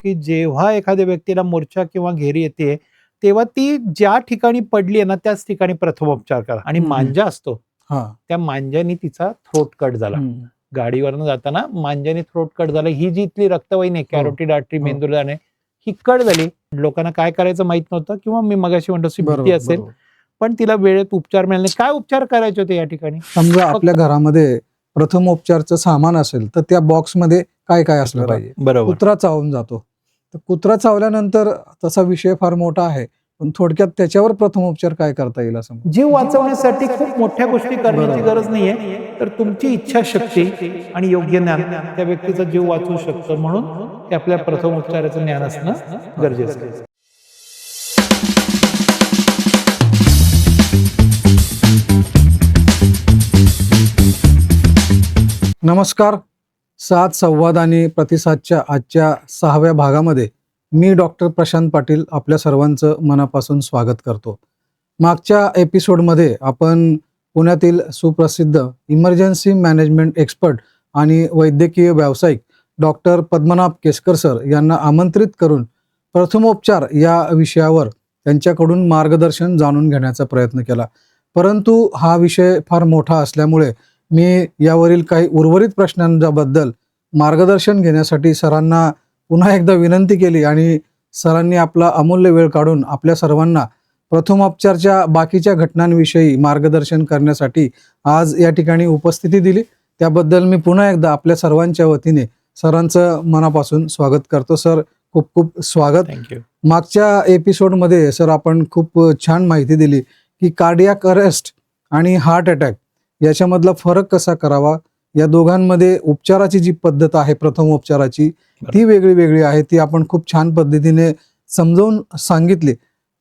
की जेव्हा एखाद्या व्यक्तीला मूर्छा किंवा घेरी येते तेव्हा ती ज्या ठिकाणी पडली आहे ना त्याच ठिकाणी प्रथमोपचार करा. आणि मांजा असतो त्या मांजाने तिचा थ्रोट कट झाला. गाडीवरनं जाताना मांजाने थ्रोट कट झाला. ही जी इथली रक्तवाहिनी आहे कॅरोटिड आर्टरी मेंदूला ही कट झाली. लोकांना काय करायचं माहित नव्हतं किंवा मी मगाशी म्हणतो भीती असेल पण तिला वेळेत उपचार मिळाले. काय उपचार करायचे होते या ठिकाणी? समजा आपल्या घरामध्ये प्रथमोपचारचं सामान असेल तर त्या बॉक्समध्ये काय काय असलं पाहिजे? बरोबर. कुत्रा चावून जातो तर कुत्रा चावल्यानंतर तसा विषय फार मोठा आहे पण थोडक्यात त्याच्यावर प्रथमोपचार काय करता येईल असं? जीव वाचवण्यासाठी खूप मोठ्या गोष्टी करण्याची गरज नाहीये तर तुमची इच्छाशक्ती आणि योग्य ज्ञान त्या व्यक्तीचा जीव वाचवू शकतं. म्हणून ते आपल्या प्रथमोपचाराचं ज्ञान असणं गरजेचं आहे. नमस्कार. सात संवाद आणि प्रतिसादच्या आजच्या 6व्या भागामध्ये मी डॉक्टर प्रशांत पाटील आपल्या सर्वांचं मनापासून स्वागत करतो. मागच्या एपिसोडमध्ये आपण पुण्यातील सुप्रसिद्ध इमर्जन्सी मॅनेजमेंट एक्सपर्ट आणि वैद्यकीय व्यावसायिक डॉक्टर पद्मनाभ केसकर सर यांना आमंत्रित करून प्रथमोपचार या विषयावर त्यांच्याकडून मार्गदर्शन जाणून घेण्याचा प्रयत्न केला. परंतु हा विषय फार मोठा असल्यामुळे मी यावरील काही उर्वरित प्रश्नांबद्दल मार्गदर्शन घेण्यासाठी सरांना पुन्हा एकदा विनंती केली आणि सरांनी आपला अमूल्य वेळ काढून आपल्या सर्वांना प्रथमोपचारच्या बाकीच्या घटनांविषयी मार्गदर्शन करण्यासाठी आज या ठिकाणी उपस्थिती दिली. त्याबद्दल मी पुन्हा एकदा आपल्या सर्वांच्या वतीने सरांचं मनापासून स्वागत करतो. सर, खूप खूप स्वागत. थँक्यू. मागच्या एपिसोडमध्ये सर आपण खूप छान माहिती दिली की कार्डियाक अरेस्ट आणि हार्ट अटॅक याच्यामधला फरक कसा करावा, या दोघांमध्ये उपचाराची जी पद्धत आहे प्रथमोपचाराची ती वेगळी वेगळी आहे, ती आपण खूप छान पद्धतीने समजावून सांगितली.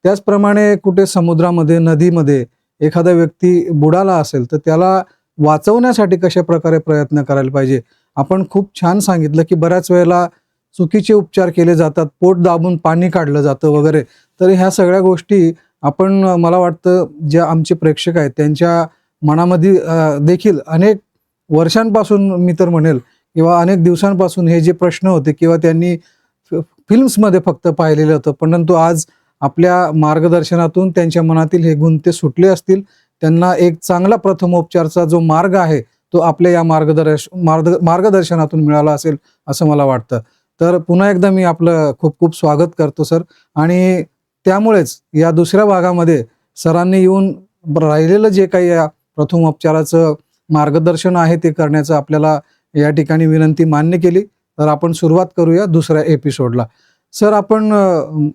त्याचप्रमाणे कुठे समुद्रामध्ये नदीमध्ये एखादा व्यक्ती बुडाला असेल तर त्याला वाचवण्यासाठी कशा प्रकारे प्रयत्न करायला पाहिजे आपण खूप छान सांगितलं की बऱ्याच वेळेला चुकीचे उपचार केले जातात, पोट दाबून पाणी काढलं जातं वगैरे. तर ह्या सगळ्या गोष्टी आपण मला वाटतं जे आमचे प्रेक्षक आहेत त्यांच्या मनामध्ये देखील अनेक वर्षांपासून मी तर म्हणेल किंवा अनेक दिवसांपासून हे जे प्रश्न होते किंवा त्यांनी फिल्म्समध्ये फक्त पाहिलेलं होतं, परंतु आज आपल्या मार्गदर्शनातून त्यांच्या मनातील हे गुंते सुटले असतील. त्यांना एक चांगला प्रथमोपचारचा जो मार्ग आहे तो आपल्या या मार्गदर्शनातून मिळाला असेल असं मला वाटतं. तर पुन्हा एकदा मी आपलं खूप खूप स्वागत करतो सर. आणि त्यामुळेच या दुसऱ्या भागामध्ये सरांनी येऊन राहिलेलं जे काही या प्रथमोपचाराचं मार्गदर्शन आहे ते करण्याचं आपल्याला या ठिकाणी विनंती मान्य केली. तर आपण सुरुवात करूया दुसऱ्या एपिसोडला. सर, आपण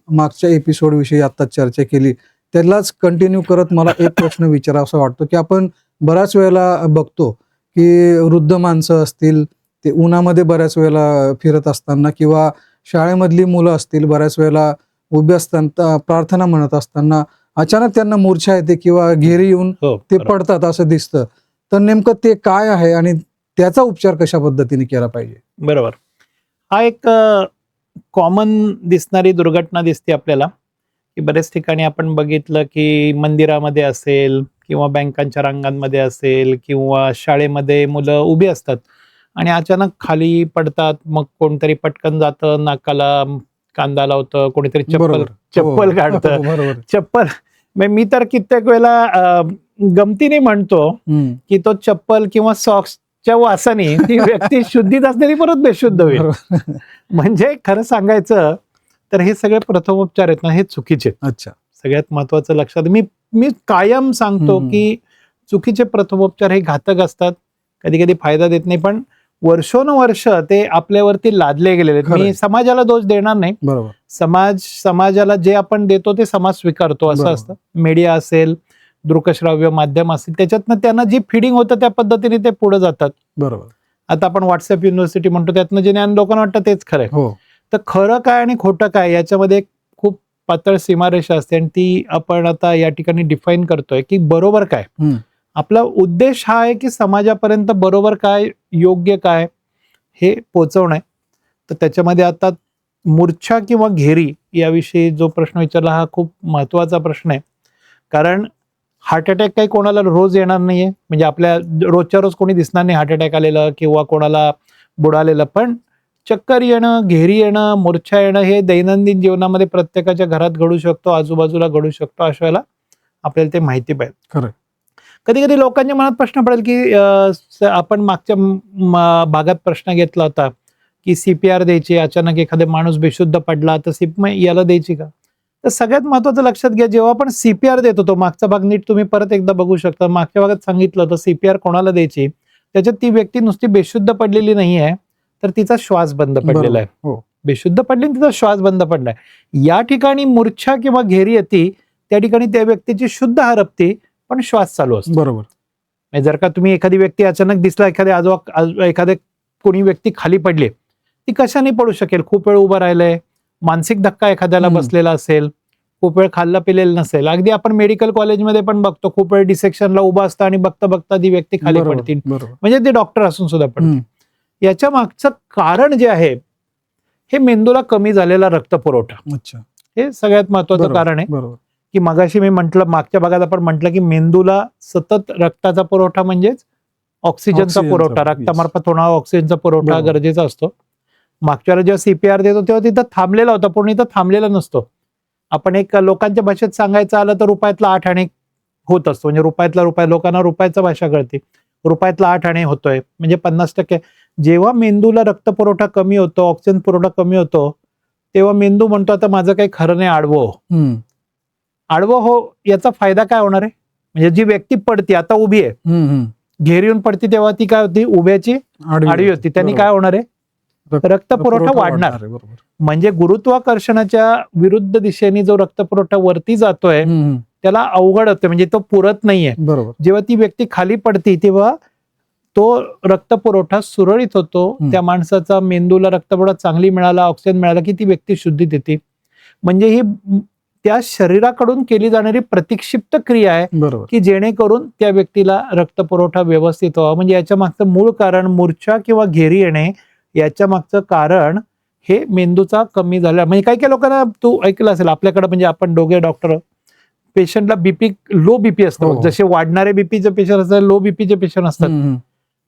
मागच्या एपिसोड विषयी आता चर्चा केली त्यालाच कंटिन्यू करत मला एक प्रश्न विचारावा वाटतो की आपण बऱ्याच वेळेला बघतो की वृद्ध माणसं असतील ते उन्हामध्ये बऱ्याच वेळेला फिरत असताना किंवा शाळेमधली मुलं असतील बऱ्याच वेळेला उभी असताना प्रार्थना म्हणत असताना अचानक त्यांना मूर्छा येते किंवा घेरी येऊन ते पडतात असं दिसतं. तर नेमकं ते काय आहे आणि त्याचा उपचार कशा पद्धतीने केला पाहिजे? बरोबर. हा एक कॉमन दिसणारी दुर्घटना दिसते आपल्याला की बरेच ठिकाणी आपण बघितलं की मंदिरामध्ये असेल किंवा बँकांच्या रांगांमध्ये असेल किंवा शाळेमध्ये मुलं उभी असतात आणि अचानक खाली पडतात. मग कोणतरी पटकन जातं, नाकाला कांदा लावतं, कोणीतरी चप्पल काढतं. चप्पल मी तर कित्येक वेळेला गमतीने म्हणतो की तो चप्पल किंवा सॉक्सच्या वासाने ती व्यक्ती शुद्धीत असलेली परत बेशुद्ध होईल. म्हणजे खरं सांगायचं तर हे सगळे प्रथमोपचार आहेत ना हे चुकीचे. अच्छा. सगळ्यात महत्वाचं लक्षात मी कायम सांगतो की चुकीचे प्रथमोपचार हे घातक असतात, कधी कधी फायदा देत नाही, पण वर्षोनवर्ष ते आपल्यावरती लादले गेलेले. मी समाजाला दोष देणार नाही. समाजाला जे आपण देतो ते समाज स्वीकारतो असं असतं. मीडिया असेल, दृकश्राव्य माध्यम असेल, त्याच्यातनं त्यांना जी फिडिंग होतं त्या पद्धतीने ते पुढे जातात. बरोबर. आता आपण व्हॉट्सअप युनिव्हर्सिटी म्हणतो, त्यातनं जे ज्ञान लोकांना वाटतं तेच खरं आहे. तर खरं काय आणि खोटं काय याच्यामध्ये खूप पातळ सीमारेषा असते आणि ती आपण आता या ठिकाणी डिफाईन करतोय की बरोबर काय. आपला उद्देश हा आहे की समाजापर्यंत बरोबर काय, योग्य काय हे पोहोचवणं आहे. तर त्याच्यामध्ये आता मूर्छा किंवा घेरी याविषयी जो प्रश्न विचारला हा खूप महत्वाचा प्रश्न आहे. कारण हार्ट अटॅक काही कोणाला रोज येणार नाहीये, म्हणजे आपल्या रोजच्या रोज कोणी दिसणार नाही हार्ट अटॅक आलेलं किंवा कोणाला बुडालेलं, पण चक्कर येणं, घेरी येणं, मूर्छा येणं हे दैनंदिन जीवनामध्ये प्रत्येकाच्या घरात घडू शकतो, आजूबाजूला घडू शकतो. अशा वेळेला आपल्याला ते माहिती पाहिजे. खरं. कधी कधी लोकांच्या मनात प्रश्न पडेल की आपण मागच्या भागात प्रश्न घेतला होता की CPR द्यायची, अचानक एखादा माणूस बेशुद्ध पडला तर याला द्यायची का? तर सगळ्यात महत्वाचं लक्षात घ्या, जेव्हा आपण CPR देत होतो, मागचा भाग नीट तुम्ही परत एकदा बघू शकता. मागच्या भागात सांगितलं होतं CPR कोणाला द्यायची, त्याच्यात ती व्यक्ती नुसती बेशुद्ध पडलेली नाही आहे, तर तिचा श्वास बंद पडलेला आहे. हो. बेशुद्ध पडली तिचा श्वास बंद पडलाय. या ठिकाणी मूर्छा किंवा घेरी येते, त्या ठिकाणी त्या व्यक्तीची शुद्ध हरपते पण श्वास चालू असतो. बरोबर. जर का तुम्ही एखादी व्यक्ती अचानक दिसला, एखाद्या कोणी व्यक्ती खाली पडली, ती कशाने पडू शकेल? खूप वेळ उभं राहिलंय, मानसिक धक्का एखाद्याला बसलेला असेल, खूप वेळ खाल्लं पिलेलं नसेल. अगदी आपण मेडिकल कॉलेजमध्ये पण बघतो, खूप वेळ डिसेक्शनला उभा असतं आणि बघता बघता ती व्यक्ती खाली पडतील, म्हणजे ते डॉक्टर असून सुद्धा पडतील. याच्या मागचं कारण जे आहे, हे मेंदूला कमी झालेला रक्तपुरवठा. अच्छा. हे सगळ्यात महत्वाचं कारण आहे. की मगाशी मी म्हटलं, मागच्या भागात आपण म्हटलं की मेंदूला सतत रक्ताचा पुरवठा म्हणजेच ऑक्सिजनचा पुरवठा, रक्तामार्फत होणारा ऑक्सिजनचा पुरवठा गरजेचा असतो. मागच्या वेळेला जेव्हा CPR देतो तेव्हा तिथं थांबलेला होता, पण इथं थांबलेला नसतो. आपण एक लोकांच्या भाषेत सांगायचं आलं तर रुपयातला 8 आणे होत असतो. म्हणजे रुपयातला रुपया, लोकांना रुपयाचा भाषा कळते, रुपयातला 8 आणे होतोय म्हणजे 50%. जेव्हा मेंदूला रक्तपुरवठा कमी होतो, ऑक्सिजन पुरवठा कमी होतो, तेव्हा मेंदू म्हणतो आता माझं काही खरं नाही, आडवं हो. याचा फायदा काय होणार आहे? म्हणजे जी व्यक्ती पडते, आता उभी आहे, घेरी येऊन पडते, तेव्हा ती काय होती? उभ्याची आडवी होती. त्यांनी काय होणार आहे? रक्तपुरवठा वाढणार. म्हणजे गुरुत्वाकर्षणाच्या विरुद्ध दिशेने जो रक्तपुरवठा वरती जातोय त्याला अवघड होतं, म्हणजे तो पुरत नाहीये. जेव्हा ती व्यक्ती खाली पडते तेव्हा तो रक्तपुरवठा सुरळीत होतो. त्या माणसाचा मेंदूला रक्तपुरवठा चांगली मिळाला, ऑक्सिजन मिळाला की ती व्यक्ती शुद्धीत येते. म्हणजे ही त्या शरीराकडून केली जाणारी प्रतिक्षिप्त क्रिया आहे की जेणेकरून त्या व्यक्तीला रक्तपुरवठा व्यवस्थित व्हावा. म्हणजे याच्या मागचं मूळ कारण मूर्छा किंवा घेरी येणे, याच्या मागचं कारण हे मेंदूचा कमी झाला. म्हणजे काही काही लोकांना तू ऐकलं असेल आपल्याकडे, म्हणजे आपण दोघे डॉक्टर, पेशंटला बीपी, लो बीपी असतो, जसे वाढणारे बीपीचे पेशंट असतात, लो बीपीचे पेशंट असतात,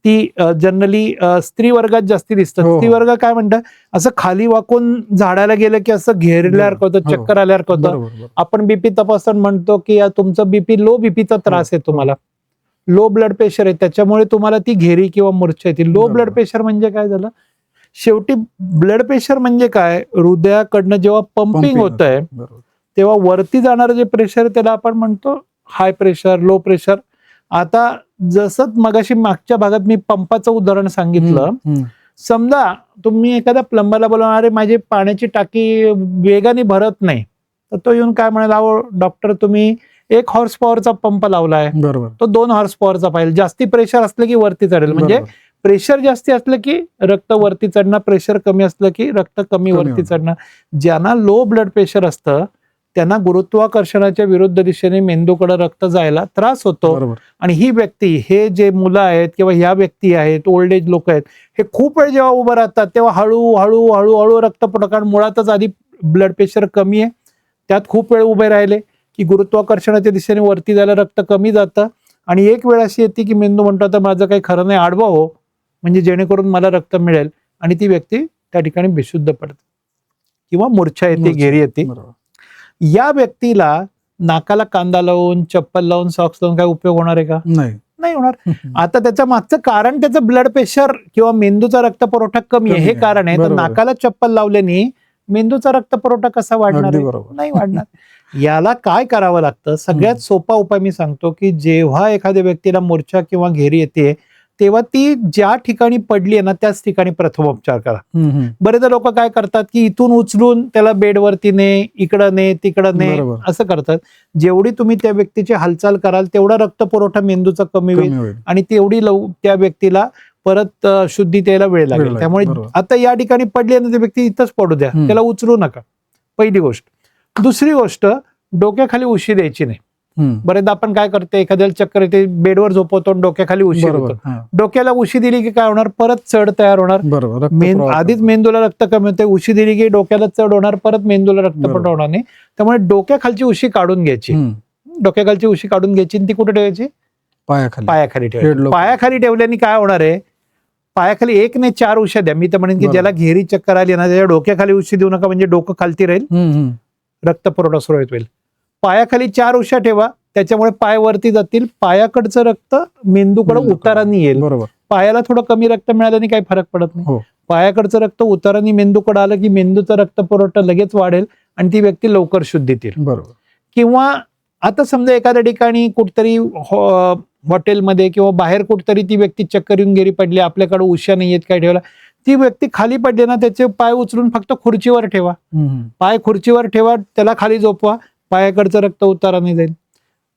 ती जनरली स्त्री वर्गात जास्ती दिसतात. स्त्री वर्ग काय म्हणतात, असं खाली वाकून झाडाला गेलं की असं घेरल्यासारखं होतं, चक्कर आल्यासारखं होतं. आपण बीपी तपासताना म्हणतो की तुमचं बीपी, लो बीपीचा त्रास आहे, तुम्हाला लो ब्लड प्रेशर आहे, त्याच्यामुळे तुम्हाला ती घेरी किंवा मूर्छा येते. लो ब्लड प्रेशर म्हणजे काय झालं? शेवटी ब्लड प्रेशर म्हणजे काय? हृदयाकडनं जेव्हा पंपिंग होत आहे तेव्हा वरती जाणारं जे प्रेशर, त्याला आपण म्हणतो हाय प्रेशर, लो प्रेशर. आता जसं मगाशी मागच्या भागात मी पंपाचं उदाहरण सांगितलं, समजा तुम्ही एखाद्या प्लंबरला बोलवणार, अरे माझी पाण्याची टाकी वेगाने भरत नाही, तर तो येऊन काय म्हणाला, अहो डॉक्टर तुम्ही 1 हॉर्स पॉवरचा पंप लावलाय, तो 2 हॉर्स पॉवरचा पाहिजे. जास्ती प्रेशर असलं की वरती चढेल. म्हणजे प्रेशर जास्ती असलं की रक्त वरती चढणं, प्रेशर कमी असलं की रक्त कमी वरती चढणं. ज्यांना लो ब्लड प्रेशर असतं त्यांना गुरुत्वाकर्षणाच्या विरुद्ध दिशेने मेंदूकडे रक्त जायला त्रास होतो. आणि ही व्यक्ती, हे जे मुलं आहेत किंवा ह्या व्यक्ती आहेत, ओल्ड एज लोक आहेत, हे खूप वेळ जेव्हा उभं राहतात तेव्हा हळूहळू रक्तपुरवठा, कारण मुळातच आधी ब्लड प्रेशर कमी आहे, त्यात खूप वेळ उभे राहिले की गुरुत्वाकर्षणाच्या दिशेने वरती जायला रक्त कमी जातं. आणि एक वेळ अशी येते की मेंदू म्हणतो आता माझं काही खरं नाही, आडवा हो, म्हणजे जेणेकरून मला रक्त मिळेल, आणि ती व्यक्ती त्या ठिकाणी बेशुद्ध पडते किंवा मूर्छा येते, घेरी येते. या व्यक्तीला नाकाला कांदा लावून, चप्पल लावून, सॉक्स लावून काय उपयोग होणार आहे का? नाही होणार. आता त्याच्या मागचं कारण त्याचं ब्लड प्रेशर किंवा मेंदूचा रक्तपुरवठा कमी आहे, हे कारण आहे. तर नाकाला चप्पल लावल्याने मेंदूचा रक्तपुरवठा कसा वाढणार आहे? नाही वाढणार. याला काय करावं लागतं? सगळ्यात सोपा उपाय मी सांगतो की जेव्हा एखाद्या व्यक्तीला मूर्छा किंवा घेरी येते तेव्हा ती ज्या ठिकाणी पडली आहे ना त्याच ठिकाणी प्रथमोपचार करा. बरेचदा लोक काय करतात की इथून उचलून त्याला बेडवरती ने, इकडं ने, तिकडं ने, असं करतात. जेवढी तुम्ही त्या व्यक्तीची हालचाल कराल तेवढा रक्तपुरवठा मेंदूचा कमी होईल आणि तेवढी त्या व्यक्तीला परत शुद्धीत यायला वेळ लागेल. त्यामुळे आता या ठिकाणी पडली ना ती व्यक्ती इथंच पडू द्या, त्याला उचलू नका, पहिली गोष्ट. दुसरी गोष्ट, डोक्याखाली उशी द्यायची नाही. बरेचदा आपण काय करतो, एखाद्याला चक्कर येते, बेडवर झोपवतो, डोक्याखाली उशी देतो. डोक्याला उशी दिली की काय होणार? परत चढ तयार होणार. आधीच मेंदूला रक्त कमी होते, उशी दिली की डोक्याला चढ होणार, परत मेंदूला रक्तपुरवठा होणार नाही. त्यामुळे डोक्याखालची उशी काढून घ्यायची. डोक्याखालची उशी काढून घ्यायची, ती कुठे ठेवायची? पायाखाली ठेवायची. पायाखाली ठेवल्याने काय होणार आहे? पायाखाली एक नाही 4 उश्या द्या. मी तर म्हणेन की बरोबर. ज्याला घेरी चक्कर आली ना त्याच्या डोक्याखाली उशी देऊ नका, म्हणजे डोकं खालती राहील, रक्त पुरवठा सुरळीत होईल. पायाखाली 4 उश्या ठेवा, त्याच्यामुळे पाय वरती जातील, पायाकडचं रक्त मेंदूकडे उताराने येईल. बरोबर. पायाला थोडं कमी रक्त मिळाल्याने काही फरक पडत नाही. हो. पायाकडचं रक्त उताराने मेंदूकडे आलं की मेंदूचा रक्त पुरवठा लगेच वाढेल आणि ती व्यक्ती लवकर शुद्धीत येईल. बरोबर. किंवा आता समजा एखाद्या ठिकाणी कुठतरी हॉटेलमध्ये किंवा बाहेर कुठतरी ती व्यक्ती चक्कर येऊन गेली पडली, आपल्याकडे उश्या नाही आहेत काय ठेवला, ती व्यक्ती खाली पडली ना त्याचे पाय उचलून फक्त खुर्चीवर ठेवा. पाय खुर्चीवर ठेवा, त्याला खाली झोपवा, पायाकडचं रक्त उताराने जाईल.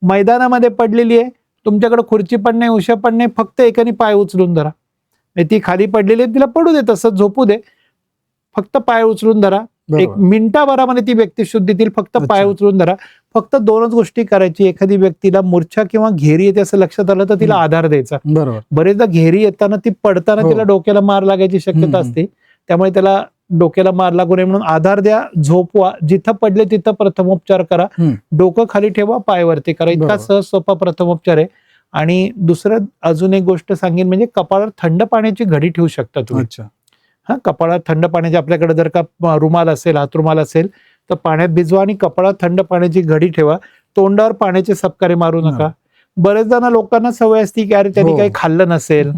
मैदानामध्ये पडलेली आहे, तुमच्याकडे खुर्ची पण नाही, उश्या पण नाही, फक्त एकाने पाय उचलून धरा. ती खाली पडलेली आहे, तिला पडू दे, तसंच झोपू दे, फक्त पाय उचलून धरा. एक मिनिटाभरामध्ये ती व्यक्ती शुद्धीत येईल. फक्त पाय उचलून धरा. फक्त 2च गोष्टी करायची. एखादी व्यक्तीला मूर्छा किंवा घेरी येते असं लक्षात आलं तर तिला आधार द्यायचा. बरोबर. बरेचदा घेरी येताना ती पडताना तिला डोक्याला मार लागायची शक्यता असते, त्यामुळे त्याला डोक्याला मार लागू नये म्हणून आधार द्या, झोपवा, जिथं पडले तिथं प्रथमोपचार करा, डोकं खाली ठेवा, पाय वरती करा. इतका सहज सोपा प्रथमोपचार आहे. आणि दुसरं अजून एक गोष्ट सांगेन, म्हणजे कपाळावर थंड पाण्याची घडी ठेवू शकता तुम्ही. हा, कपाळात थंड पाण्याची, आपल्याकडे जर का रुमाल असेल, हातरुमाल असेल तर पाण्यात भिजवा आणि कपाळात थंड पाण्याची घडी ठेवा. तोंडावर पाण्याचे सपकारे मारू नका. बरेच जण लोकांना सवय असते की अरे त्यांनी काही खाल्लं नसेल,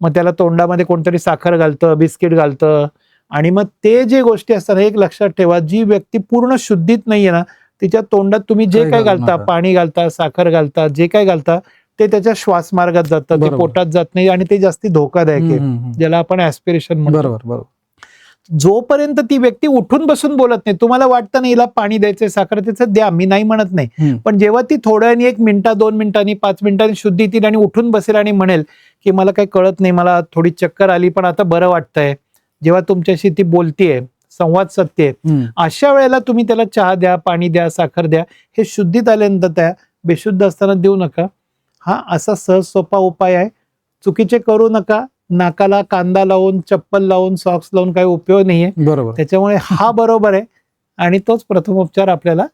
मग त्याला तोंडामध्ये कोणतरी साखर घालतं, बिस्किट घालतं, आणि मग ते जे गोष्टी असतात, एक लक्षात ठेवा, जी व्यक्ती पूर्ण शुद्धीत नाहीये ना तिच्या तोंडात तुम्ही जे काही घालता, पाणी घालता, साखर घालता, जे काही घालता ते त्याच्या श्वासमार्गात जातं, ते पोटात जात नाही आणि ते जास्ती धोकादायक आहे, ज्याला आपण ऍस्पिरेशन म्हणतो. बरोबर. जोपर्यंत ती व्यक्ती उठून बसून बोलत नाही, तुम्हाला वाटतं नाही हिला पाणी द्यायचंय, साखर त्याचं द्या, मी नाही म्हणत नाही, पण जेव्हा ती थोड्याने 1 मिनिटा, 2 मिनिटांनी, 5 मिनिटांनी शुद्धीत येईल आणि उठून बसेल आणि म्हणेल की मला काही कळत नाही, मला थोडी चक्कर आली पण आता बरं वाटतंय, जेव्हा तुमच्याशी ती बोलतीये, संवाद साधते, अशा वेळेला तुम्ही त्याला चहा द्या, पाणी द्या, साखर द्या. हे शुद्धीत आल्यानंतर त्या, बेशुद्ध असताना देऊ नका. हा असा सहज सोपा उपाय आहे. चुकीचे करू नका. नाकाला कांदा लावून, चप्पल लावून, सॉक्स लावून काही उपयोग नाहीये. बरोबर. त्याच्यामुळे हा बरोबर आहे आणि तोच प्रथमोपचार आपल्याला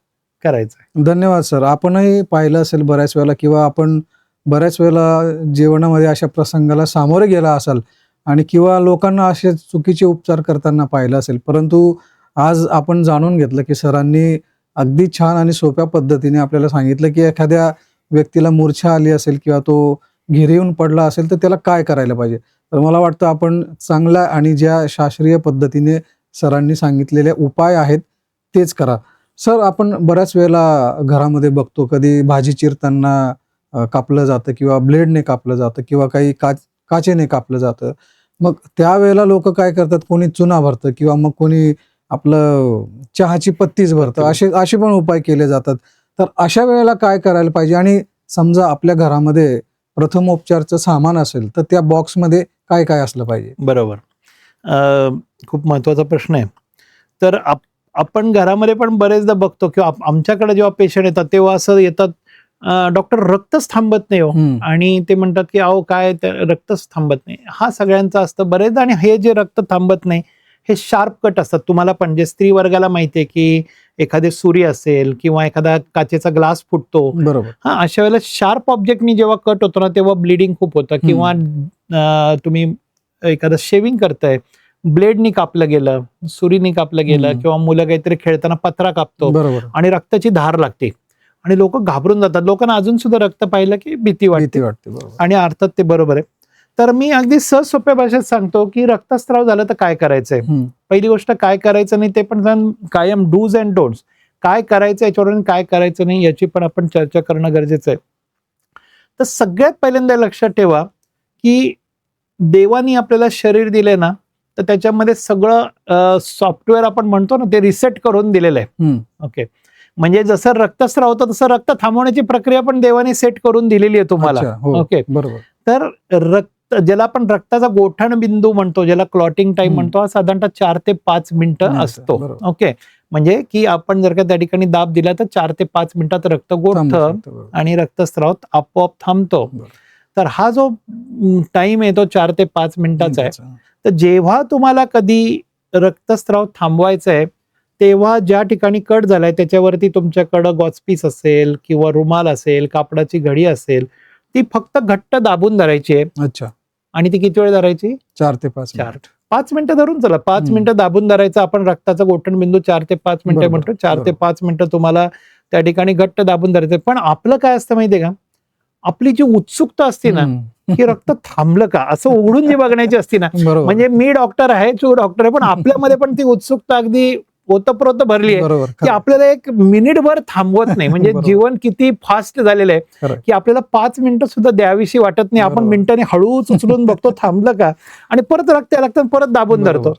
करायचा आहे. धन्यवाद सर. आपणही पाहिलं असेल बऱ्याच वेळेला, किंवा आपण बऱ्याच वेळेला जीवनामध्ये अशा प्रसंगाला सामोरे गेला असाल आणि किंवा लोकांना असे चुकीचे उपचार करताना पाहिलं असेल, परंतु आज आपण जाणून घेतलं की सरांनी अगदी छान आणि सोप्या पद्धतीने आपल्याला सांगितलं की एखाद्या व्यक्तीला मूर्छा आली असेल किंवा तो घेरी येऊन पडला असेल तर त्याला काय करायला पाहिजे. तर मला वाटतं आपण चांगल्या आणि ज्या शास्त्रीय पद्धतीने सरांनी सांगितलेले उपाय आहेत तेच करा. सर, आपण बऱ्याच वेळेला घरामध्ये बघतो, कधी भाजी चिरताना कापलं जातं किंवा ब्लेडने कापलं जातं किंवा काही काचेने कापलं जातं. मग त्यावेळेला लोक काय करतात, कोणी चुना भरतं किंवा मग कोणी आपलं चहाची पत्तीच भरतं. असे पण उपाय केले जातात. तर अशा वेळेला काय करायला पाहिजे, आणि समजा आपल्या घरामध्ये प्रथमोपचारचं सामान असेल तर त्या बॉक्समध्ये काय काय असलं पाहिजे. बरोबर. खूप महत्वाचा प्रश्न आहे. तर आपण घरामध्ये पण बरेचदा बघतो किंवा आमच्याकडे जेव्हा पेशंट येतात तेव्हा असं येतात, डॉक्टर रक्तच थांबत नाही हो, आणि ते म्हणतात की अहो काय रक्तच थांबत नाही. हा सगळ्यांचा असतं बरेचदा. आणि हे जे रक्त थांबत नाही हे शार्प कट असतात. तुम्हाला पण जे स्त्री वर्गाला माहितीये की एखादे सुरी असेल किंवा एखादा काचेचा ग्लास फुटतो, बरोबर, हा, अशा वेळेला शार्प ऑब्जेक्टनी जेव्हा कट होतो ना तेव्हा ब्लिडिंग खूप होतं. किंवा तुम्ही एखादं शेविंग करताय, ब्लेडनी कापलं गेलं, सुरीनी कापलं गेलं, किंवा मुलं काहीतरी खेळताना पत्रा कापतो आणि रक्ताची धार लागते आणि लोक घाबरून जातात. लोकांना अजून सुद्धा रक्त पाहिलं की भीती वाटते. आणि अर्थात ते बरोबर आहे. तर मी अगदी सहज सोप्या भाषेत सांगतो की रक्तस्राव झालं तर काय करायचंय. पहिली गोष्ट काय करायचं नाही ते पण कायम डूज अँड डोंट्स, काय करायचं याच्यावरून काय करायचं नाही याची पण आपण चर्चा करणं गरजेचं आहे. तर सगळ्यात पहिल्यांदा लक्षात ठेवा की देवानी आपल्याला शरीर दिले ना तर त्याच्यामध्ये सगळं सॉफ्टवेअर आपण म्हणतो ना ते रिसेट करून दिलेलं आहे. ओके, म्हणजे जसं रक्तस्राव होतं तसं रक्त थांबवण्याची प्रक्रिया पण देवाने सेट करून दिलेली आहे तुम्हाला. ओके, बरोबर. तर रक्त, ज्याला आपण रक्ताचा गोठण बिंदू म्हणतो, ज्याला क्लॉटिंग टाइम म्हणतो, हा साधारणतः 4 ते 5 मिनिटं असतो. ओके, म्हणजे की आपण जर का त्या ठिकाणी दाब दिला तर 4 ते 5 मिनिटात रक्त गोठतं आणि रक्तस्राव आपोआप थांबतो. तर हा जो टाइम आहे तो 4 ते 5 मिनिटाचा आहे. तर जेव्हा तुम्हाला कधी रक्तस्राव थांबवायचा आहे तेव्हा ज्या ठिकाणी कट झालाय त्याच्यावरती तुमच्याकडं गॉचपीस असेल किंवा रुमाल असेल, कापडाची घडी असेल, ती फक्त घट्ट दाबून धरायची आहे. अच्छा. आणि ती किती वेळ धरायची? 4 ते 5 5 मिनिटं धरून चला, 5 मिनिटं दाबून धरायचं. आपण रक्ताचा गोठणबिंदू 4 ते 5 मिनिटं बरोबर, म्हणतो. 4 ते बरोबर. 5 मिनिटं तुम्हाला त्या ठिकाणी घट्ट दाबून धरायचं. पण आपलं काय असतं माहितीये का, आपली जी उत्सुकता असते ना, की रक्त थांबलं का असं उघडून जी बघण्याची असते ना, बरोबर म्हणजे मी डॉक्टर आहे, तू डॉक्टर आहे, पण आपल्यामध्ये पण ती उत्सुकता अगदी ओतप्रोत भरली आहे बरोबर की आपल्याला एक मिनिटभर थांबवत नाही. म्हणजे बरोबर. जीवन किती फास्ट झालेलं आहे खरं. की आपल्याला 5 मिनिटं सुद्धा द्यावीशी वाटत नाही. आपण बरोबर. मिनिटांनी हळूच उचलून बघतो थांबलं का, आणि परत रक्त यायला लागतं, परत दाबून बरोबर. धरतो.